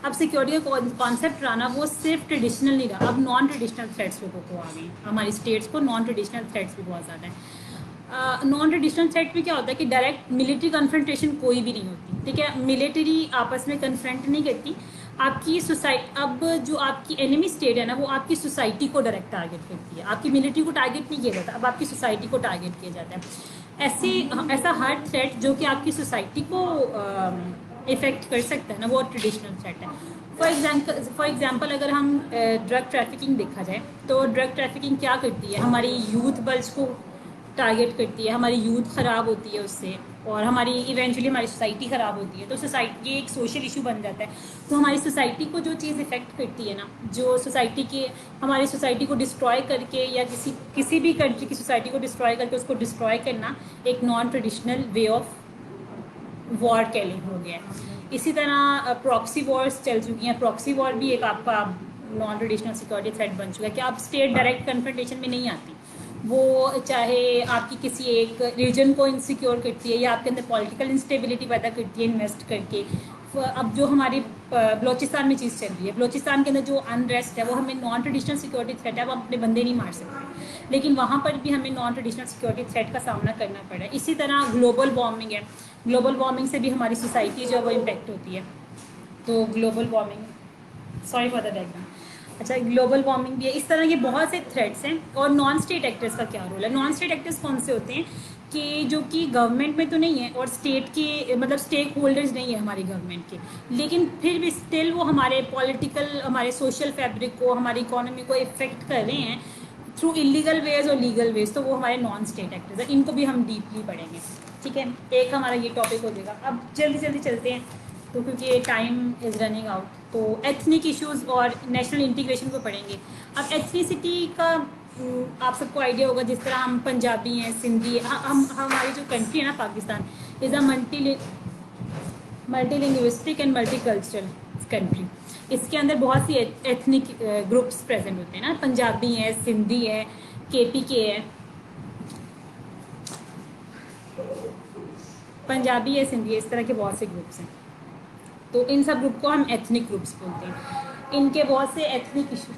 اب سیکیورٹی کا کانسیپٹ رہا نا, وہ صرف ٹریڈیشنل نہیں رہا, اب نان ٹریڈیشنل تھریٹس لوگوں کو آ گئی. ہماری اسٹیٹس کو نان ٹریڈیشنل تھریٹس بھی بہت زیادہ ہیں. نان ٹریڈیشنل تھریٹ میں کیا ہوتا ہے کہ ڈائریکٹ ملٹری کنفرنٹیشن کوئی بھی نہیں ہوتی, ٹھیک ہے. ملٹری آپس میں کنفرنٹ نہیں کرتی. آپ کی سوسائٹی, اب جو آپ کی اینیمی اسٹیٹ ہے نا, وہ آپ کی سوسائٹی کو ڈائریکٹ ٹارگیٹ کرتی ہے. آپ کی ملٹری کو ٹارگیٹ نہیں کیا جاتا, اب آپ کی سوسائٹی کو ٹارگیٹ کیا جاتا ہے. ایسا ہر تھریٹ جو کہ آپ کی سوسائٹی کو افیکٹ کر سکتا ہے نا, وہ ٹریڈیشنل تھریٹ ہے. فار ایگزامپل اگر ہم ڈرگ ٹریفکنگ دیکھا جائے تو ڈرگ ٹریفکنگ کیا کرتی ہے, ہماری یوتھ بلز کو ٹارگیٹ کرتی ہے, ہماری یوتھ خراب ہوتی ہے اس سے, اور ہماری ایونچولی ہماری سوسائٹی خراب ہوتی ہے. تو سوسائٹی یہ ایک سوشل ایشو بن جاتا ہے. تو ہماری سوسائٹی کو جو چیز افیکٹ کرتی ہے نا, جو سوسائٹی کے ہماری سوسائٹی کو ڈسٹروائے کر کے, یا کسی بھی کنٹری کی سوسائٹی کو ڈسٹروائے کر کے اس کو ڈسٹروائے کرنا, ایک non traditional way of war killing ہو گیا ہے. اسی طرح پراکسی وارس چل چکی ہیں. پراکسی وار بھی ایک آپ کا نان ٹریڈیشنل سیکورٹی تھریٹ بن چکا ہے کہ آپ اسٹیٹ ڈائریکٹ کنفرنٹیشن میں نہیں آتی. وہ چاہے آپ کی کسی ایک ریجن کو انسیکیور کرتی ہے, یا آپ کے اندر پولیٹیکل انسٹیبلٹی پیدا کرتی ہے انویسٹ کر کے. اب جو ہماری بلوچستان میں چیز چل رہی ہے, بلوچستان کے اندر جو انریسٹ ہے, وہ ہمیں نان ٹریڈیشنل سیکورٹی تھریٹ ہے, وہ ہم اپنے بندے نہیں مار سکتے, لیکن وہاں پر بھی ہمیں نان ٹریڈیشنل سیکورٹی تھریٹ کا سامنا کرنا پڑا ہے. اسی طرح گلوبل وارمنگ ہے, گلوبل وارمنگ سے بھی ہماری سوسائٹی جو ہے وہ امپیکٹ ہوتی ہے. تو global warming, sorry for the back ground. اچھا, گلوبل وارمنگ بھی ہے. اس طرح کے بہت سے تھریٹس ہیں. اور نان اسٹیٹ ایکٹرس کا کیا رول ہے؟ نان اسٹیٹ ایکٹرس کون سے ہوتے ہیں کہ جو کہ گورنمنٹ میں تو نہیں ہے, اور اسٹیٹ کے مطلب اسٹیک ہولڈرز نہیں ہے ہماری گورنمنٹ کے, لیکن پھر بھی اسٹل وہ ہمارے پولیٹیکل, ہمارے سوشل فیبرک کو, ہماری اکانومی کو افیکٹ کر رہے ہیں تھرو انلیگل ویز اور لیگل ویز. تو وہ ہمارے نان اسٹیٹ ایکٹرز ہیں. ان کو بھی ہم ڈیپلی پڑھیں گے, ٹھیک ہے. ایک ہمارا یہ ٹاپک ہو جائے گا. اب جلدی چلتے ہیں تو کیونکہ ٹائم از رننگ آؤٹ. تو ایتھنک ایشوز اور نیشنل انٹیگریشن کو پڑھیں گے. اب ایتھنیسٹی کا آپ سب کو آئیڈیا ہوگا, جس طرح ہم پنجابی ہیں, سندھی, ہماری جو کنٹری ہے نا Pakistan, is a multi linguistic and multi cultural country. اس کے اندر بہت سی ایتھنک گروپس پریزنٹ ہوتے ہیں نا, پنجابی ہیں, سندھی ہے, KPK ہے, پنجابی ہے, سندھی ہے, اس طرح کے بہت سے گروپس ہیں. تو ان سب گروپ کو ہم ایتھنک گروپس بولتے ہیں. ان کے بہت سے ایتھنک ایشو.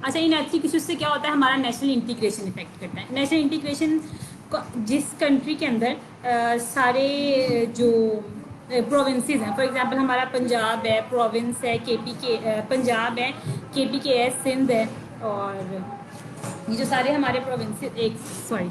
اچھا, ان ایتھنک ایشوز سے کیا ہوتا ہے, ہمارا نیشنل انٹیگریشن افیکٹ کرتا ہے. نیشنل انٹیگریشن جس کنٹری کے اندر سارے جو پروونسز ہیں, فار ایگزامپل ہمارا پنجاب ہے, پروونس ہے, KPK, پنجاب ہے, KPK ہے, سندھ ہے, اور یہ جو سارے ہمارے پروونسز, ایک سوری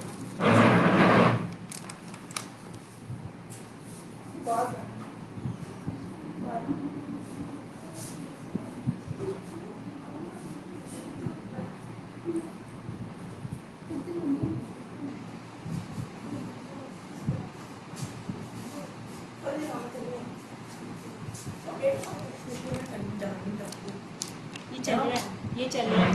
یہ چل رہا ہے.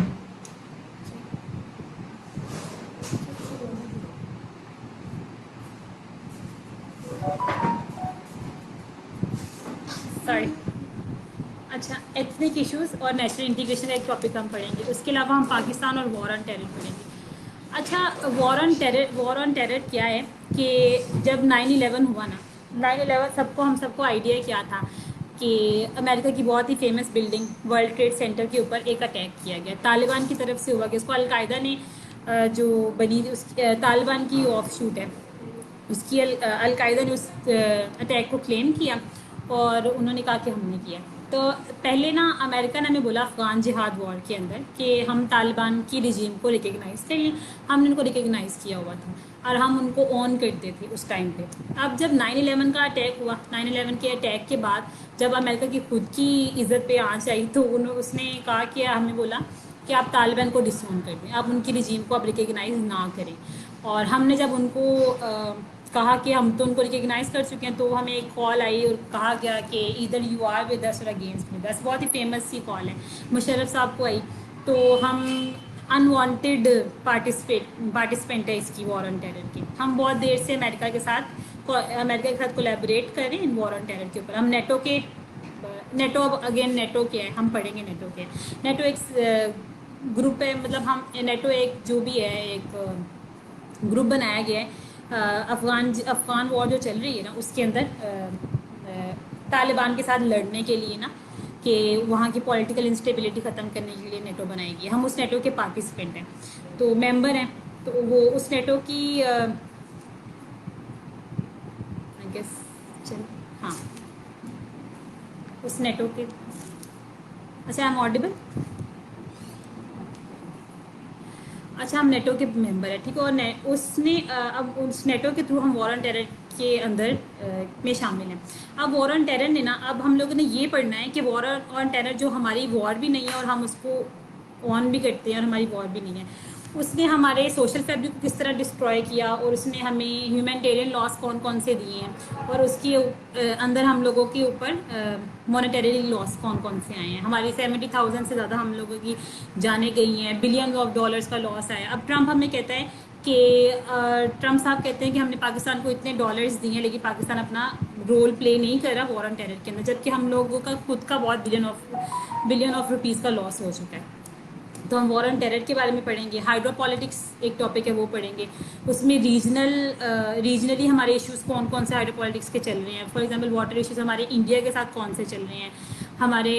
سوری. اچھا, ایتھنک ایشوز اور نیشنل انٹیگریشن کا ایک ٹاپک ہم پڑھیں گے. اس کے علاوہ ہم پاکستان اور وار آن ٹیرر پڑھیں گے. اچھا, وار آن ٹیرر کیا ہے کہ جب 9/11 ہوا نا, 9/11 ہم سب کو آئیڈیا کیا تھا کہ امریکہ کی بہت ہی famous building World Trade Center کے اوپر ایک اٹیک کیا گیا, طالبان کی طرف سے ہوا. کہ اس کو القاعدہ نے جو بنی اس طالبان کی آف شوٹ ہے, اس کی القاعدہ نے اس اٹیک کو کلیم کیا, اور انہوں نے کہا کہ ہم نے کیا. تو پہلے نا امریکہ نے ہمیں بولا افغان جہاد وار کے اندر کہ ہم طالبان کی رجیم کو ریکگنائز کریں. ہم نے ان کو ریکگنائز کیا ہوا تھا, اور ہم ان کو اون کرتے تھے اس ٹائم پہ. اب جب 9/11 کا اٹیک ہوا, 9/11 کے اٹیک کے بعد جب امریکہ کی خود کی عزت پہ آنچ آئی, تو اس نے کہا کہ ہمیں بولا کہ آپ طالبان کو ڈسون کر دیں, آپ ان کی رجیم کو آپ ریکگنائز نہ کریں. اور ہم نے جب ان کو کہا کہ ہم تو ان کو ریکگنائز کر چکے ہیں, تو ہمیں ایک کال آئی اور کہا گیا کہ ادھر یو آر ود اس اور اگینسٹ ود اس. بہت ہی فیمس سی کال ہے, مشرف صاحب کو آئی. تو ہم انوانٹیڈ پارٹیسپینٹ ہے اس کی وار آن ٹیرر کی. ہم بہت دیر سے امریکہ کے ساتھ کولیبریٹ کریں ان وار آن ٹیرر کے اوپر. ہم نیٹو اگین نیٹو کیا ہے, ہم پڑھیں گے نیٹو کیا ہے. نیٹو ایک گروپ ہے, مطلب ہم نیٹو ایک جو بھی ہے ایک گروپ بنایا گیا ہے افغان وار جو چل رہی ہے نا, اس کے اندر طالبان کے ساتھ لڑنے کے لیے نا, کہ وہاں کی پولیٹیکل انسٹیبلٹی ختم کرنے کے لیے نیٹو بنائی گئی. ہم اس نیٹو کے پارٹیسپینٹ ہیں, تو ممبر ہیں. تو وہ اس نیٹو کی ہاں اس نیٹو کے اچھا ایم آڈیبل. اچھا ہم نیٹو کے ممبر ہیں, ٹھیک ہے. اور اس نے اب اس نیٹو کے تھرو ہم وار آن ٹیرر کے اندر میں شامل ہیں. اب وار آن ٹیرر نے نا, اب ہم لوگوں نے یہ پڑھنا ہے کہ وار آن ٹیرر جو ہماری وار بھی نہیں ہے اور ہم اس کو آن بھی کرتے ہیں اور ہماری وار بھی نہیں ہے, اس نے ہمارے سوشل فیبرک کو کس طرح ڈسٹروائے کیا, اور اس نے ہمیں ہیومینٹیرین لاس کون کون سے دیے ہیں, اور اس کے اندر ہم لوگوں کے اوپر مانیٹری لاس کون کون سے آئے ہیں. ہماری 70,000 سے زیادہ ہم لوگوں کی جانیں گئی ہیں, بلین آف ڈالرس کا لاس آیا. اب ٹرمپ ہمیں کہتا ہے کہ ٹرمپ صاحب کہتے ہیں کہ ہم نے پاکستان کو اتنے ڈالرز دیے ہیں, لیکن پاکستان اپنا رول پلے نہیں کر رہا وار آن ٹیرر کے اندر, جبکہ ہم لوگوں کا خود کا بہت بلین آف روپیز کا لاس ہو چکا ہے. تو ہم وار آن ٹیرر کے بارے میں پڑھیں گے. ہائیڈرو پالیٹکس ایک ٹاپک ہے, وہ پڑھیں گے. اس میں ریجنلی ہمارے ایشوز کون کون سے ہائیڈرو پالیٹکس کے چل رہے ہیں. فار ایگزامپل واٹر ایشوز ہمارے انڈیا کے ساتھ کون سے چل رہے ہیں, ہمارے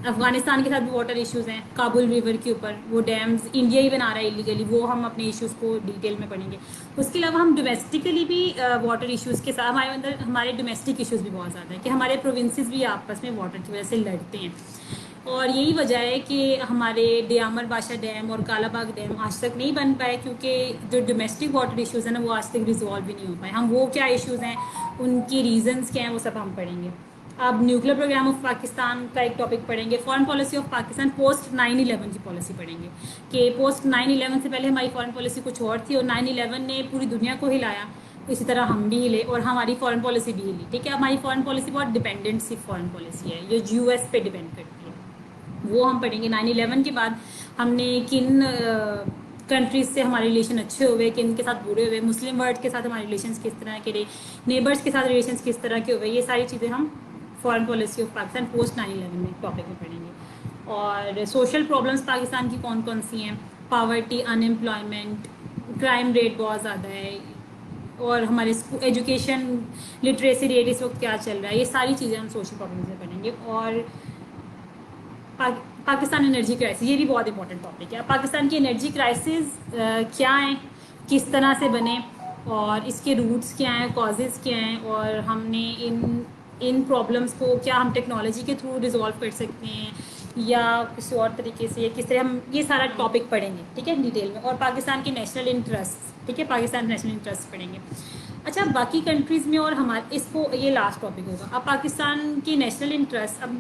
افغانستان کے ساتھ بھی واٹر ایشوز ہیں. کابل ریور کے اوپر وہ ڈیمز انڈیا ہی بنا رہا ہے ایلیگلی, وہ ہم اپنے ایشوز کو ڈیٹیل میں پڑھیں گے. اس کے علاوہ ہم ڈومیسٹکلی بھی واٹر ایشوز کے ساتھ ہمارے اندر ہمارے ڈومیسٹک ایشوز بھی بہت زیادہ ہیں, کہ ہمارے پروونسز بھی آپس میں واٹر کی وجہ سے لڑتے ہیں. اور یہی وجہ ہے کہ ہمارے ڈیامر بادشاہ ڈیم اور کالا باغ ڈیم آج تک نہیں بن پائے, کیونکہ جو ڈومیسٹک واٹر ایشوز ہیں نا, وہ آج تک ریزالو بھی نہیں ہو پائے. ہم وہ کیا ایشوز ہیں, ان کی ریزنس کیا ہیں, وہ سب ہم پڑھیں گے. اب نیوکلیر پروگرام آف پاکستان کا ایک ٹاپک پڑھیں گے. Foreign policy of Pakistan post 9/11 کی پالیسی پڑھیں گے, کہ پوسٹ 9/11 سے پہلے ہماری فارن پالیسی کچھ اور تھی, اور 9/11 نے پوری دنیا کو ہلایا, اسی طرح ہم بھی ہلے اور ہماری فارن پالیسی بھی ہلی. ٹھیک ہے, ہماری فارن پالیسی بہت ڈپینڈنٹ سی فارن پالیسی ہے, جو یو ایس پہ ڈپینڈ کرتی ہے. وہ ہم پڑھیں گے. 9/11 کے بعد ہم نے کن کنٹریز سے ہمارے ریلیشن اچھے ہوئے, کن کے ساتھ برے ہوئے, مسلم ورلڈ کے ساتھ ہمارے ریلیشنس کس طرح کے رہے, نیبرس کے ساتھ ریلیشنس کس طرح کے ہوئے. یہ ساری چیزیں ہم foreign policy of Pakistan post 9/11 میں ٹاپک میں پڑھیں گے. اور سوشل پرابلمس پاکستان کی کون کون سی ہیں, پاورٹی, ان امپلائمنٹ, کرائم ریٹ بہت زیادہ ہے, اور ہمارے ایجوکیشن لٹریسی ریٹ اس وقت کیا چل رہا ہے. یہ ساری چیزیں ہم سوشل پرابلمس میں پڑھیں گے. اور پاکستان انرجی کرائسس, یہ بھی بہت امپورٹنٹ ٹاپک ہے. پاکستان کی انرجی کرائسس کیا ہیں, کس طرح سے بنے, اور اس کے روٹس کیا ہیں, کازز کیا ہیں, اور ہم نے ان پرابلمس کو کیا ہم ٹیکنالوجی کے تھرو ریزالو کر سکتے ہیں, یا کسی اور طریقے سے, کس طرح ہم یہ سارا ٹاپک پڑھیں گے. ٹھیک ہے, ڈیٹیل میں. اور پاکستان کے نیشنل انٹرسٹ, ٹھیک ہے, پاکستان نیشنل انٹرسٹ پڑھیں گے. اچھا, باقی کنٹریز میں اور ہمارے اس کو یہ لاسٹ ٹاپک ہوگا. اب پاکستان کی نیشنل انٹرسٹ, اب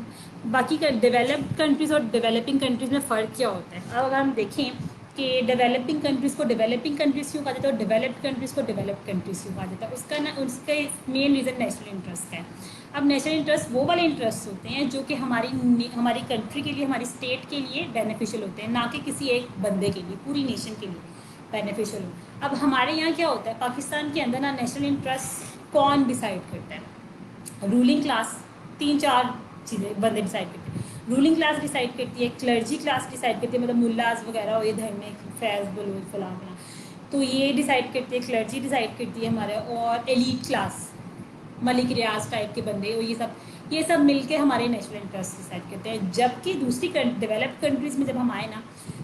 باقی ڈیولپڈ کنٹریز اور ڈیولپنگ کنٹریز میں فرق کیا ہوتا ہے. اب اگر ہم دیکھیں کہ ڈیولپنگ کنٹریز کو ڈیولپنگ کنٹریز کیوں کہا جاتا ہے, اور ڈیولپڈ کنٹریز کو ڈیولپڈ کنٹریز کیوں کہا جاتا ہے, اس کا مین ریزن نیشنل انٹرسٹ کا ہے. اب نیشنل انٹرسٹ وہ والے انٹرسٹ ہوتے ہیں جو کہ ہماری کنٹری کے لیے, ہماری اسٹیٹ کے لیے بینیفیشیل ہوتے ہیں, نہ کہ کسی ایک بندے کے لیے, پوری نیشن کے لیے بینیفیشیل ہو. اب ہمارے یہاں کیا ہوتا ہے, پاکستان کے اندر نا نیشنل انٹرسٹ کون ڈیسائیڈ کرتا ہے. رولنگ کلاس, 3-4 چیزیں بندے ڈیسائیڈ کرتے ہیں. رولنگ کلاس ڈیسائیڈ کرتی ہے, کلرجی کلاس ڈیسائیڈ کرتی ہے, مطلب ملاز وغیرہ ہو, یہ دھرم میں فیض بلوچ فلاں فلاں, تو یہ ڈیسائیڈ کرتی ہے, کلرجی ڈیسائیڈ کرتی ہے ہمارے. اور ایلیٹ کلاس, ملک ریاض ٹائپ کے بندے, اور یہ سب مل کے ہمارے نیشنل انٹرسٹ ڈیسائیڈ کرتے ہیں. جبکہ دوسری ڈیولپڈ کنٹریز میں جب ہم آئے نا,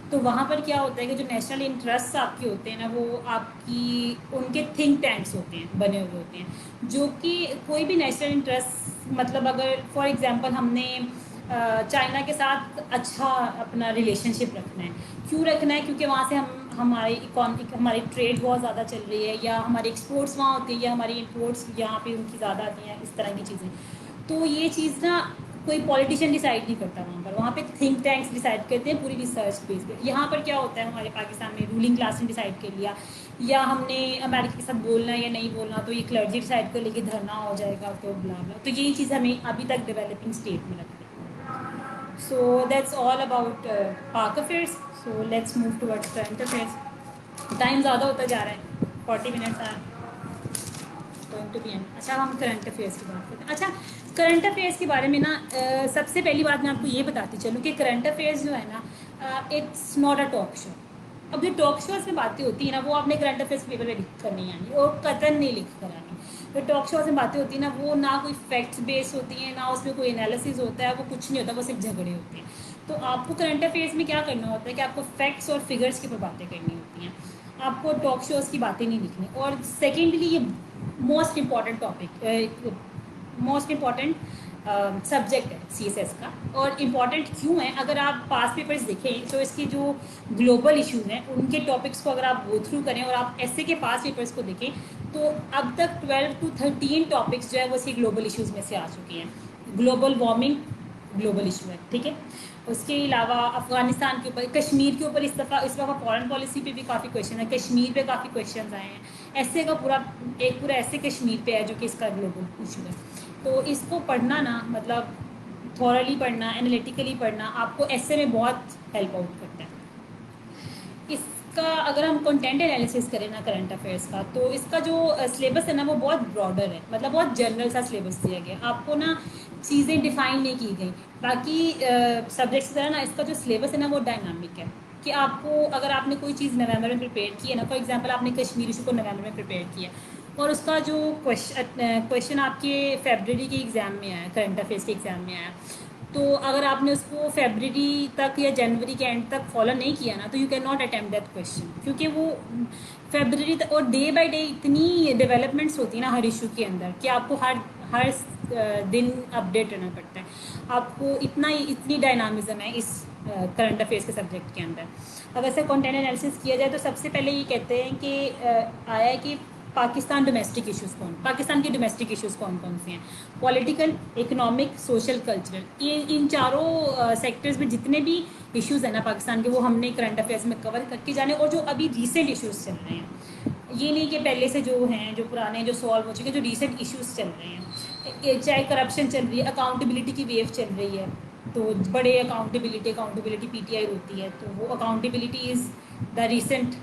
تو وہاں پر کیا ہوتا ہے کہ جو نیشنل انٹرسٹ آپ کے ہوتے ہیں نا, وہ آپ کی ان کے تھنک ٹینکس ہوتے ہیں, بنے ہوئے ہوتے ہیں, جو کہ کوئی بھی نیشنل انٹرسٹ, مطلب اگر فار ایگزامپل ہم نے چائنا کے ساتھ اچھا اپنا ریلیشن شپ رکھنا ہے. کیوں رکھنا ہے, کیونکہ وہاں سے ہماری ٹریڈ بہت زیادہ چل رہی ہے, یا ہماری ایکسپورٹس وہاں ہوتی ہے, یا ہماری امپورٹس یہاں پہ ان کی زیادہ آتی ہیں, اس طرح کی چیزیں. تو یہ چیز نا کوئی پولیٹیشین ڈیسائڈ نہیں کرتا وہاں پہ تھنک ٹینکس ڈیسائڈ کرتے ہیں پوری ریسرچ بیس پہ. یہاں پر کیا ہوتا ہے ہمارے پاکستان میں رولنگ کلاس نے ڈیسائڈ کر لیا, یا ہم نے امریکہ کے ساتھ بولنا یا نہیں بولنا, تو یہ کلرجی ڈیسائڈ کر لے کے دھرنا ہو جائے گا تو بلا بلا. تو یہی چیز ہمیں ابھی تک ڈیولپنگ اسٹیٹ میں لگتی ہے. So that's all about Pak affairs. So let's move toward current affairs. Time زیادہ ہوتا جا رہا ہے, 40 minutes are going to be end. اچھا ہم کرنٹ افیئرس کی بات کرتے ہیں. اچھا کرنٹ افیئرس کے بارے میں نا سب سے پہلی بات میں آپ کو یہ بتاتی چلوں کہ کرنٹ افیئرس جو ہے نا it's not a talk show. اب جو ٹاک شوز میں باتیں ہوتی ہیں نا وہ آپ نے کرنٹ افیئرس پیپر میں لکھ کر نہیں آنی, اور قطن نہیں لکھ کر آنی. جو ٹاک شوز میں باتیں ہوتی ہیں نا وہ نہ کوئی فیکٹس بیس ہوتی ہیں, نہ اس میں کوئی انالیسز ہوتا ہے, وہ کچھ نہیں ہوتا, وہ صرف جھگڑے ہوتے ہیں. تو آپ کو کرنٹ افیئرس میں کیا کرنا ہوتا ہے کہ آپ کو فیکٹس اور فگرس کے اوپر باتیں کرنی ہوتی ہیں, آپ کو ٹاک شوز کی باتیں نہیں لکھنی. اور سیکنڈلی یہ most important topic, most important subject ہے سی ایس ایس کا. اور امپورٹنٹ کیوں ہے, اگر آپ پاس پیپرز دیکھیں تو اس کی جو گلوبل ایشوز ہیں ان کے ٹاپکس کو اگر آپ گو تھرو کریں اور آپ ایسے کے پاس پیپرز کو دیکھیں تو اب تک 12 to 13 ٹاپکس جو ہے وہ اسی گلوبل ایشوز میں سے آ چکی ہیں. گلوبل وارمنگ گلوبل ایشو ہے, ٹھیک ہے. اس کے علاوہ افغانستان کے اوپر, کشمیر کے اوپر اس دفعہ فارن پالیسی پہ بھی کافی کویشچن ہے, کشمیر پہ کافی کویشچنز آئے ہیں. ایسے کا پورا ایسے کشمیر پہ ہے جو کہ اس کا گلوبل ایشو ہے. تو اس کو پڑھنا نا مطلب تھورلی پڑھنا, انالیٹیکلی پڑھنا آپ کو ایسے میں بہت ہیلپ آؤٹ کرتا ہے. اس کا اگر ہم کنٹینٹ انالیسس کریں نا کرنٹ افیئرس کا, تو اس کا جو سلیبس ہے نا وہ بہت براڈر ہے, مطلب بہت جنرل سا سلیبس دیا گیا. آپ کو نا چیزیں ڈیفائن نہیں کی گئی. باقی سبجیکٹس کی طرح نا اس کا جو سلیبس ہے نا وہ ڈائنامک ہے, کہ آپ کو اگر آپ نے کوئی چیز نومبر میں پریپیئر کی ہے نا, فار ایگزامپل آپ نے کشمیر ایشو کو نومبر میں پریپیئر کیا اور اس کا جو کویشچن آپ کے فیبرری کے ایگزام میں آیا, کرنٹ افیئرس کے ایگزام میں آیا, تو اگر آپ نے اس کو فیبرری تک یا جنوری کے اینڈ تک فالو نہیں کیا نا تو you can not attempt that question, کیونکہ وہ فیبرری تک, اور ڈے بائی ڈے اتنی ڈیولپمنٹس ہوتی ہیں نا ہر ایشو کے اندر کہ آپ کو ہر دن اپڈیٹ رہنا پڑتا ہے. آپ کو اتنی ڈائنامزم ہے اس کرنٹ افیئرس کے سبجیکٹ کے اندر. اب ایسے کنٹینٹ انالیسس کیا جائے تو سب سے پہلے یہ کہتے ہیں کہ آیا ہے کہ پاکستان کے ڈومیسٹک ایشوز کون کون سے ہیں, پولیٹیکل, اکنامک, سوشل, کلچرل. یہ ان چاروں سیکٹرز میں جتنے بھی ایشوز ہیں نا پاکستان کے وہ ہم نے کرنٹ افیئرس میں کور کر کے جانے, اور جو ابھی ریسنٹ ایشوز چل رہے ہیں, یہ نہیں کہ پہلے سے جو ہیں جو پرانے جو سالو ہو چکے, جو ریسنٹ ایشوز چل رہے ہیں, چاہے کرپشن چل رہی ہے, اکاؤنٹیبلٹی کی ویو چل رہی ہے, تو بڑے اکاؤنٹیبلٹی پی ٹی آئی ہوتی ہے, تو وہ accountability is the recent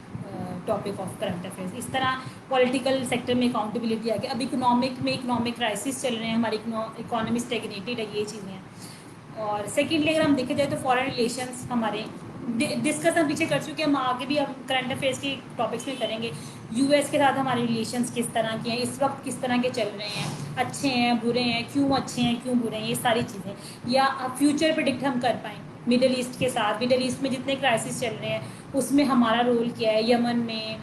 topic of current affairs. اس طرح پولیٹیکل سیکٹر میں اکاؤنٹیبلٹی آ گئی. اب اکنامک کرائسس چل رہے ہیں, ہماری اکانومی اسٹیگنیٹڈ ہے, یہ چیزیں ہیں. اور سیکنڈلی اگر ہم دیکھا جائے تو فارن ریلیشنس ہمارے ڈسکس ہم پیچھے کر چکے ہیں, ہم آگے بھی ہم کرنٹ افیئرس کے ٹاپکس میں کریں گے. یو ایس کے ساتھ ہمارے ریلیشنس کس طرح کے ہیں, اس وقت کس طرح کے چل رہے ہیں, اچھے ہیں برے ہیں, کیوں اچھے ہیں کیوں برے ہیں, یہ ساری چیزیں, یا فیوچر پریڈکٹ ہم کر پائیں. مڈل ایسٹ کے ساتھ, مڈل ایسٹ میں جتنے کرائسس چل رہے ہیں اس میں ہمارا رول کیا ہے, یمن میں,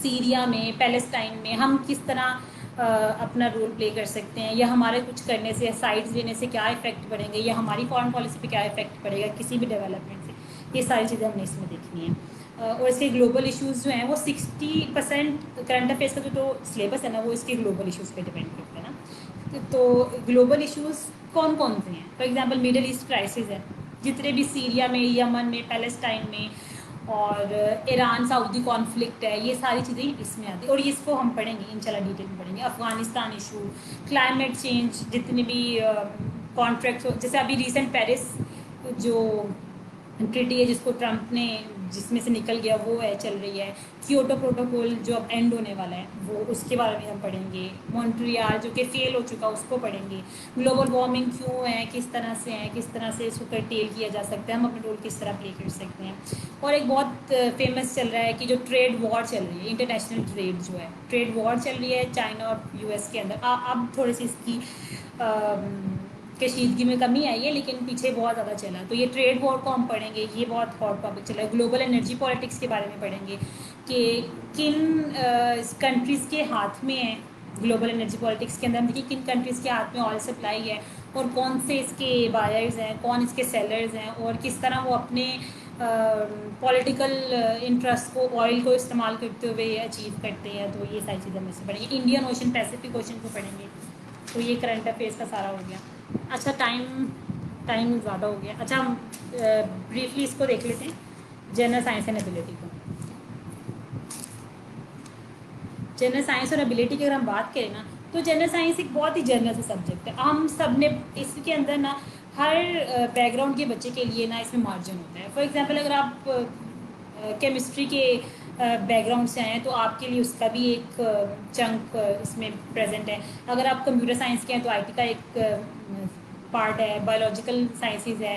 سیریا میں, پیلسٹائن میں ہم کس طرح اپنا رول پلے کر سکتے ہیں, یا ہمارے کچھ کرنے سے, سائڈز لینے سے کیا افیکٹ پڑیں گے, یا ہماری فارن پالیسی پہ کیا افیکٹ پڑے گا کسی بھی ڈیولپمنٹ سے. یہ ساری چیزیں ہم نے اس میں دیکھنی ہیں. اور اس کے گلوبل ایشوز جو ہیں وہ 60% کرنٹ افیئرس کا جو سلیبس ہے نا وہ اس کے گلوبل ایشوز پہ ڈپینڈ کرتا ہے نا. تو گلوبل ایشوز کون کون سے ہیں, for example middle east crisis ہے, جتنے بھی سیریا میں, یمن میں, پیلسٹائن میں, اور ایران سعودی کانفلکٹ ہے, یہ ساری چیزیں اس میں آتی ہیں. اور اس کو ہم پڑھیں گے انشاءاللہ ڈیٹیل میں پڑھیں گے. افغانستان ایشو, کلائمیٹ چینج, جتنے بھی کانٹریکٹس, جیسے ابھی ریسنٹ پیرس جو ٹریٹی ہے جس کو ٹرمپ نے جس میں سے نکل گیا وہ ہے چل رہی ہے, کیوٹو پروٹوکول جو اب اینڈ ہونے والا ہے وہ اس کے بارے میں ہم پڑھیں گے, مونٹریال جو کہ فیل ہو چکا اس کو پڑھیں گے, گلوبل وارمنگ کیوں ہے, کس طرح سے ہے, کس طرح سے اس کو کرٹیل کیا جا سکتا ہے, ہم اپنا رول کس طرح پلے کر سکتے ہیں. اور ایک بہت فیمس چل رہا ہے کہ جو ٹریڈ وار چل رہی ہے, انٹرنیشنل ٹریڈ جو ہے, ٹریڈ وار چل رہی ہے چائنا اور یو ایس کے اندر. اب تھوڑی سی اس کی کشیدگی میں کمی آئی ہے, لیکن پیچھے بہت زیادہ چلا. تو یہ ٹریڈ وار کو ہم پڑھیں گے, یہ بہت ہاٹ ٹاپک چلا ہے. گلوبل انرجی پالیٹکس کے بارے میں پڑھیں گے کہ کن کنٹریز کے ہاتھ میں ہے گلوبل انرجی پالیٹکس کے اندر. ہم دیکھیے کن کنٹریز کے ہاتھ میں آئل سپلائی ہے, اور کون سے اس کے بائرز ہیں, کون اس کے سیلرز ہیں, اور کس طرح وہ اپنے پولیٹیکل انٹرسٹ کو, آئل کو استعمال کرتے ہوئے اچیو کرتے ہیں. تو یہ ساری چیزیں ہم اس سے پڑھیں گے. انڈین اوشن پیسفک اوشن کو پڑھیں گے. تو یہ کرنٹ افیئرس کا سارا ہو گیا. اچھا ٹائم زیادہ ہو گیا. اچھا ہم بریفلی اس کو دیکھ لیتے ہیں, جنرل سائنس اینڈ ایبلٹی کو. جنرل سائنس اور ایبلٹی کی اگر ہم بات کریں نا, تو جنرل سائنس ایک بہت ہی جنرل سا سبجیکٹ ہے. ہم سب نے اس کے اندر نا ہر بیک گراؤنڈ کے بچے کے لیے نا اس میں مارجن ہوتا ہے. فار ایگزامپل اگر آپ کیمسٹری کے بیک گراؤنڈ سے آئے ہیں تو آپ کے لیے اس کا بھی ایک چنک اس میں پریزنٹ ہے. اگر آپ کمپیوٹر سائنس کے ہیں تو آئی ٹی کا ایک پارٹ ہے. بایولوجیکل سائنسز ہے,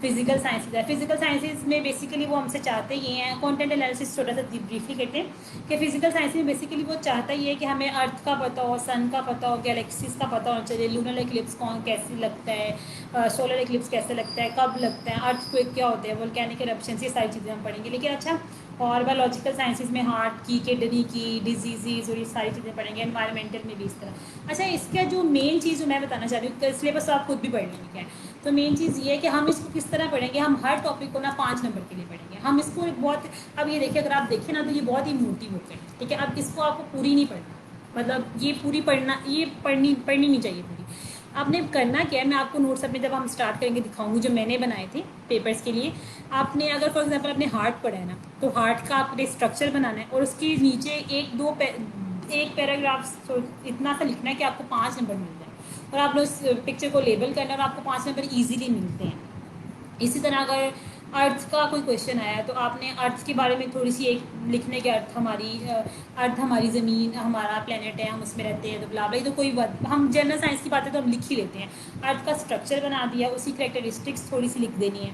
فزیکل سائنسز ہے. فزیکل سائنسز میں بیسیکلی وہ ہم سے چاہتے یہ ہیں, کانٹینٹ انالیسس چھوٹا سا بریفلی کرتے ہیں کہ فزیکل سائنس میں بیسیکلی وہ چاہتا یہ ہے کہ ہمیں ارتھ کا پتہ ہو, سن کا پتہ ہو, گلیکسیز کا پتہ ہونا چاہیے, لونر ایکلپس کون کیسے لگتا ہے, سولر ایکلپس کیسے لگتا ہے, کب لگتا ہے, ارتھ کوئک کیا ہوتے ہیں, وولکینک ایرپشنز, یہ ساری چیزیں ہم پڑھیں گے. لیکن اچھا اور بایولوجیکل سائنسز میں ہارٹ کی, کڈنی کی, ڈیزیزز اور یہ ساری چیزیں پڑھیں گے. انوائرمنٹل میں بھی اس طرح. اچھا اس کا جو مین چیز جو میں بتانا چاہ رہی ہوں, سلیبس آپ خود بھی پڑھ لیں گے, تو مین چیز یہ ہے کہ ہم اس کو کس طرح پڑھیں گے. ہم ہر ٹاپک کو نا 5 نمبر کے لیے پڑھیں گے. ہم اس کو ایک بہت, اب یہ دیکھیں اگر آپ دیکھیں نا تو یہ بہت ہی موٹی بک ہے, ٹھیک ہے. اب اس کو آپ کو پوری نہیں پڑھنا, مطلب یہ پوری پڑھنا, یہ پڑھنی نہیں چاہیے پوری. آپ نے کرنا کیا ہے, میں آپ کو نوٹس اپنے جب ہم اسٹارٹ کریں گے دکھاؤں گی جو میں نے بنائے تھے پیپرس کے لیے. آپ نے اگر فار ایگزامپل اپنے ہارٹ پڑھا ہے نا, تو ہارٹ کا آپ نے اسٹرکچر بنانا ہے اور اس کے نیچے ایک پیراگراف اتنا سا لکھنا ہے کہ آپ کو 5 نمبر مل جائے, اور آپ نے اس پکچر کو لیبل کرنا ہے اور آپ کو 5 نمبر ایزیلی ملتے ہیں. اسی طرح اگر ارتھ کا کوئی کویشچن آیا تو آپ نے ارتھ کے بارے میں تھوڑی سی ایک لکھنے کے, ارتھ ہماری زمین ہمارا پلینٹ ہے, ہم اس میں رہتے ہیں, تو بلا بلا, تو کوئی بات, ہم جنرل سائنس کی باتیں تو ہم لکھ ہی لیتے ہیں. ارتھ کا اسٹرکچر بنا دیا, اسی کریکٹرسٹکس تھوڑی سی لکھ دینی ہے,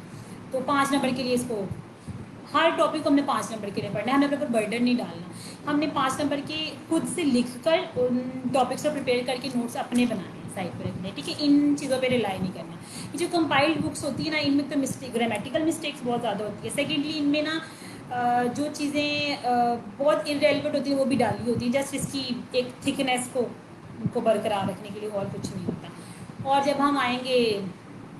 تو 5 نمبر کے لیے اس کو ہر ٹاپک کو ہم نے 5 نمبر کے لیے پڑھنا ہے. ہم نے اپنے اوپر برڈن نہیں ڈالنا, ہم نے 5 نمبر کے خود سے لکھ کر ان ٹاپکس کو پریپیئر کر کے نوٹس اپنے بنانے ہیں, سائڈ پہ رکھنے ہیں, ٹھیک ہے. ان چیزوں پہ ریلائی نہیں کرنا. یہ جو کمپائلڈ بکس ہوتی ہیں نا, ان میں تو گرامیٹیکل مسٹیکس بہت زیادہ ہوتی ہے. سیکنڈلی ان میں نا جو چیزیں بہت انریلیونٹ ہوتی ہیں وہ بھی ڈالی ہوتی ہیں, جسٹ اس کی ایک تھکنیس کو برقرار رکھنے کے لیے, اور کچھ نہیں ہوتا. اور جب ہم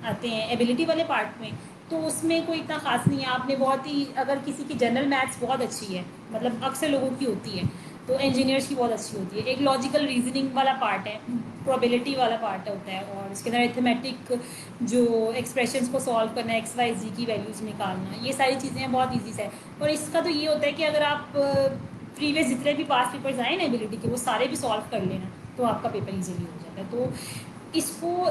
آتے ہیں ایبلٹی والے پارٹ میں, تو اس میں کوئی اتنا خاص نہیں ہے. آپ نے بہت ہی, اگر کسی کی جنرل میتھس بہت اچھی ہے, مطلب اکثر لوگوں کی ہوتی ہے, تو انجینئرس کی بہت اچھی ہوتی ہے. ایک لاجیکل ریزننگ والا پارٹ ہے, پروبیلٹی والا پارٹ ہوتا ہے, اور اس کے اندر ایتھمیٹک جو ایکسپریشنس کو سالو کرنا ہے, ایکس وائی زی کی ویلیوز نکالنا, یہ ساری چیزیں بہت ایزی سے. اور اس کا تو یہ ہوتا ہے کہ اگر آپ پریویس جتنے بھی پاس پیپرز آئے نا ایبلٹی کے, وہ سارے بھی سالو کر لینا, تو آپ کا پیپر ایزیلی ہو جاتا ہے. تو اس کو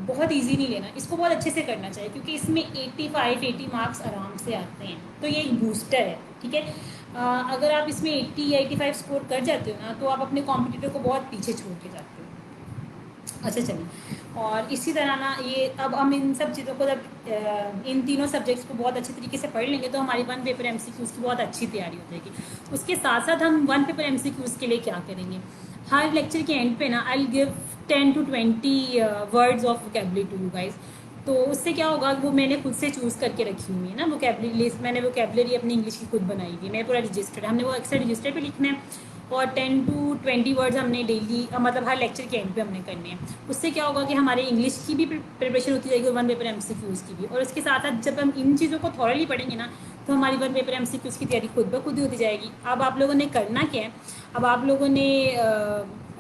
بہت ایزی نہیں لینا, اس کو بہت اچھے سے کرنا چاہیے, کیونکہ اس میں 80 مارکس آرام سے آتے ہیں. تو یہ ایک بوسٹر ہے, ٹھیک ہے. اگر آپ اس میں 80 یا 85 اسکور کر جاتے ہو نا, تو آپ اپنے کمپٹیٹر کو بہت پیچھے چھوڑ کے جاتے ہو. اچھا چلیے, اور اسی طرح نا یہ اب ہم ان سب چیزوں کو جب ان تینوں سبجیکٹس کو بہت اچھے طریقے سے پڑھ لیں گے, تو ہماری 1 پیپر ایم سی کیوز کی بہت اچھی تیاری ہو جائے گی. اس کے ساتھ ساتھ ہم 1 پیپر ایم سی کیوز کے لیے کیا کریں گے, ہر لیکچر کے اینڈ پہ نا I will give 10 to 20 words of vocabulary to you guys. تو اس سے کیا ہوگا, وہ میں نے خود سے چوز کر کے رکھی ہوئی ہے نا ووکیبلری لسٹ, میں نے ووکیبلری اپنی انگلش کی خود بنائی ہوئی ہے, میں پورا رجسٹرڈ, ہم نے وہ اکثر رجسٹر پہ لکھنا ہے, اور 10 to 20 ورڈز ہم نے ڈیلی, مطلب ہر لیکچر کے اینڈ پہ ہم نے کرنے ہیں. اس سے کیا ہوگا کہ ہمارے انگلش کی بھی پریپریشن ہوتی جائے گی, 1 پیپر ایم سی کیوز کی بھی. اور اس کے ساتھ ساتھ جب ہم ان چیزوں کو تھورلی پڑھیں گے نا, تو ہماری 1 پیپر ایم سی کیوز کی تیاری خود بخود ہی ہوتی جائے گی. اب آپ لوگوں نے کرنا کیا ہے, اب آپ لوگوں نے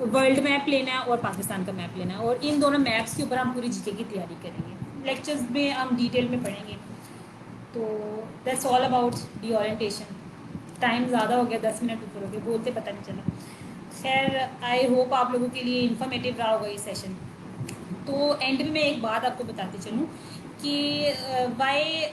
ورلڈ میپ لینا ہے اور پاکستان کا میپ لینا ہے, اور ان دونوں میپس کے اوپر ہم پوری جی کے کی تیاری کریں گے. لیکچرز میں ہم ڈیٹیل میں پڑھیں گے. تو that's all about the orientation. Time زیادہ ہو گیا, 10 منٹ اوپر ہو گئے, بولتے پتہ نہیں چلا. خیر آئی ہوپ آپ لوگوں کے لیے انفارمیٹیو رہا ہوگا یہ سیشن. تو اینڈ میں ایک بات آپ کو بتاتے چلوں کہ وائی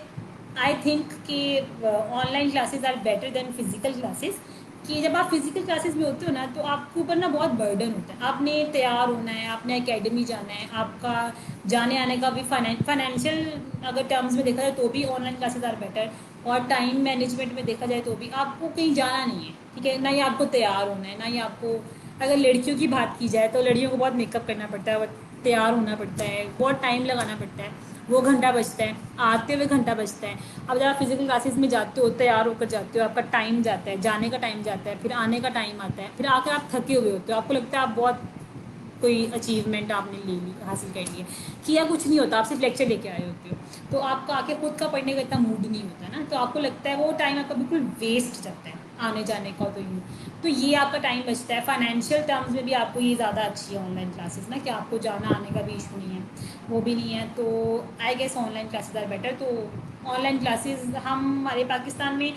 آئی تھنک کہ online classes are better than physical classes. کہ جب آپ فزیکل کلاسز میں ہوتے ہو نا, تو آپ کے اوپر نا بہت برڈن ہوتا ہے, آپ نے تیار ہونا ہے, آپ نے اکیڈمی جانا ہے, آپ کا جانے آنے کا بھی فائنینشیل اگر ٹرمز میں دیکھا جائے تو بھی online classes are better, اور ٹائم مینجمنٹ میں دیکھا جائے تو بھی آپ کو کہیں جانا نہیں ہے, ٹھیک ہے. نہ ہی آپ کو تیار ہونا ہے, نہ ہی آپ کو, اگر لڑکیوں کی بات کی جائے تو لڑکیوں کو بہت میک اپ کرنا پڑتا ہے, تیار ہونا پڑتا ہے, بہت ٹائم لگانا پڑتا ہے, وہ گھنٹہ بچتا ہے, آتے ہوئے گھنٹہ بچتا ہے. اب جب آپ فزیکل کلاسز میں جاتے ہو, تیار ہو کر جاتے ہو, آپ کا ٹائم جاتا ہے, جانے کا ٹائم جاتا ہے, پھر آنے کا ٹائم آتا ہے, پھر آ کر آپ تھکے ہوئے ہوتے ہو, آپ کو لگتا ہے آپ بہت کوئی اچیومنٹ آپ نے لے لی, حاصل کر لی ہے. کیا کچھ نہیں ہوتا, آپ صرف لیکچر لے کے آئے ہوتے ہو, تو آپ کا آ کے خود کا پڑھنے کا اتنا موڈ نہیں ہوتا نا, تو آپ کو لگتا ہے وہ ٹائم آپ کا بالکل ویسٹ جاتا ہے. آنے جانے کا تو یہ آپ کا ٹائم بچتا ہے. فائنینشیل ٹرمز میں بھی آپ کو یہ زیادہ اچھی ہے آن لائن کلاسز نا, کہ آپ کو جانا آنے کا بھی ایشو نہیں ہے, وہ بھی نہیں ہے. تو I guess online classes are better. تو آن لائن کلاسز ہمارے پاکستان میں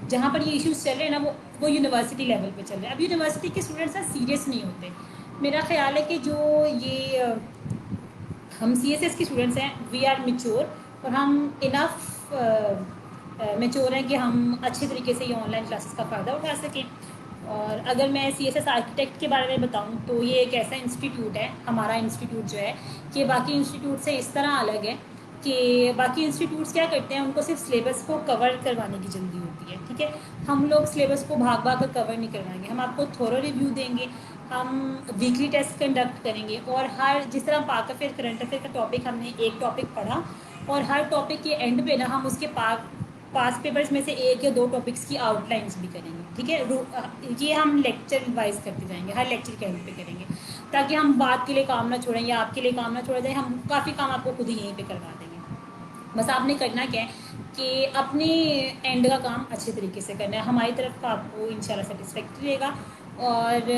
جہاں پر یہ ایشوز چل رہے ہیں نا, وہ یونیورسٹی لیول پہ چل رہے ہیں. اب یونیورسٹی کے اسٹوڈنٹس نا سیریس نہیں ہوتے. میرا خیال ہے کہ جو یہ ہم سی ایس ایس کے اسٹوڈنٹس ہیں, وی آر میچور, اور ہم انف میچور ہیں کہ ہم اچھے طریقے سے یہ آن لائن کلاسز کا فائدہ اٹھا سکیں. اور اگر میں سی ایس ایس آرکیٹیکٹ کے بارے میں بتاؤں تو یہ ایک ایسا انسٹیٹیوٹ ہے, ہمارا انسٹیٹیوٹ جو ہے, کہ باقی انسٹیٹیوٹ سے اس طرح الگ ہے کہ باقی انسٹیٹیوٹس کیا کرتے ہیں, ان کو صرف سلیبس کو کور کروانے کی جلدی ہوتی ہے. ٹھیک ہے, ہم لوگ سلیبس کو بھاگ بھاگ کر کور نہیں کروائیں گے, ہم آپ کو تھورو ریویو دیں گے, ہم ویکلی ٹیسٹ کنڈکٹ کریں گے, اور ہر جس طرح پاک افیئر کرنٹ افیئر کا ٹاپک ہم نے ایک ٹاپک پڑھا, اور ہر ٹاپک کے اینڈ پہ نا ہم اس کے پاس پیپرز میں سے ایک یا دو ٹاپکس کی آؤٹ لائنس بھی کریں گے. ٹھیک ہے, یہ ہم لیکچر وائز کرتے جائیں گے, ہر لیکچر کے اینڈ پہ کریں گے, تاکہ ہم بات کے لیے کام نہ چھوڑیں یا آپ کے لیے کام نہ چھوڑا جائے. ہم کافی کام آپ کو خود ہی یہیں پہ کروا دیں گے. بس آپ نے کرنا کیا ہے کہ اپنے اینڈ کا کام اچھے طریقے سے کرنا ہے. ہماری طرف کا آپ کو انشاءاللہ سیٹسفیکٹری رہے گا. اور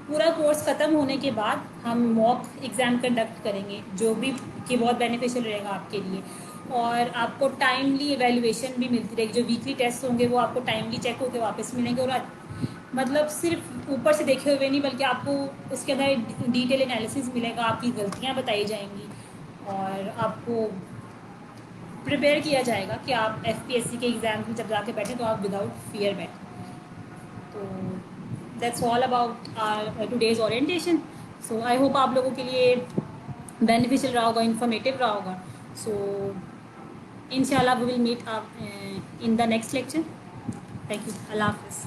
پورا کورس ختم ہونے کے بعد ہم موک ایگزام کنڈکٹ کریں گے, جو بھی کہ بہت بینیفیشیل رہے گا آپ کے لیے. اور آپ کو ٹائملی ایویلویشن بھی ملتی رہے گی. جو ویکلی ٹیسٹ ہوں گے وہ آپ کو ٹائملی چیک ہو کے واپس ملیں گے, اور مطلب صرف اوپر سے دیکھے ہوئے نہیں, بلکہ آپ کو اس کے اندر ڈیٹیل انالیسز ملے گا, آپ کی غلطیاں بتائی جائیں گی, اور آپ کو پریپیئر کیا جائے گا کہ آپ ایف پی ایس سی کے ایگزام میں جب جا کے بیٹھیں تو آپ وداؤٹ فیئر بیٹھیں. تو that's all about today's orientation. So I hope آپ لوگوں کے لیے بینیفیشیل رہا ہوگا, انفارمیٹیو رہا ہوگا. سو ان شاء اللہ we will meet in the next lecture. Thank you. اللہ حافظ.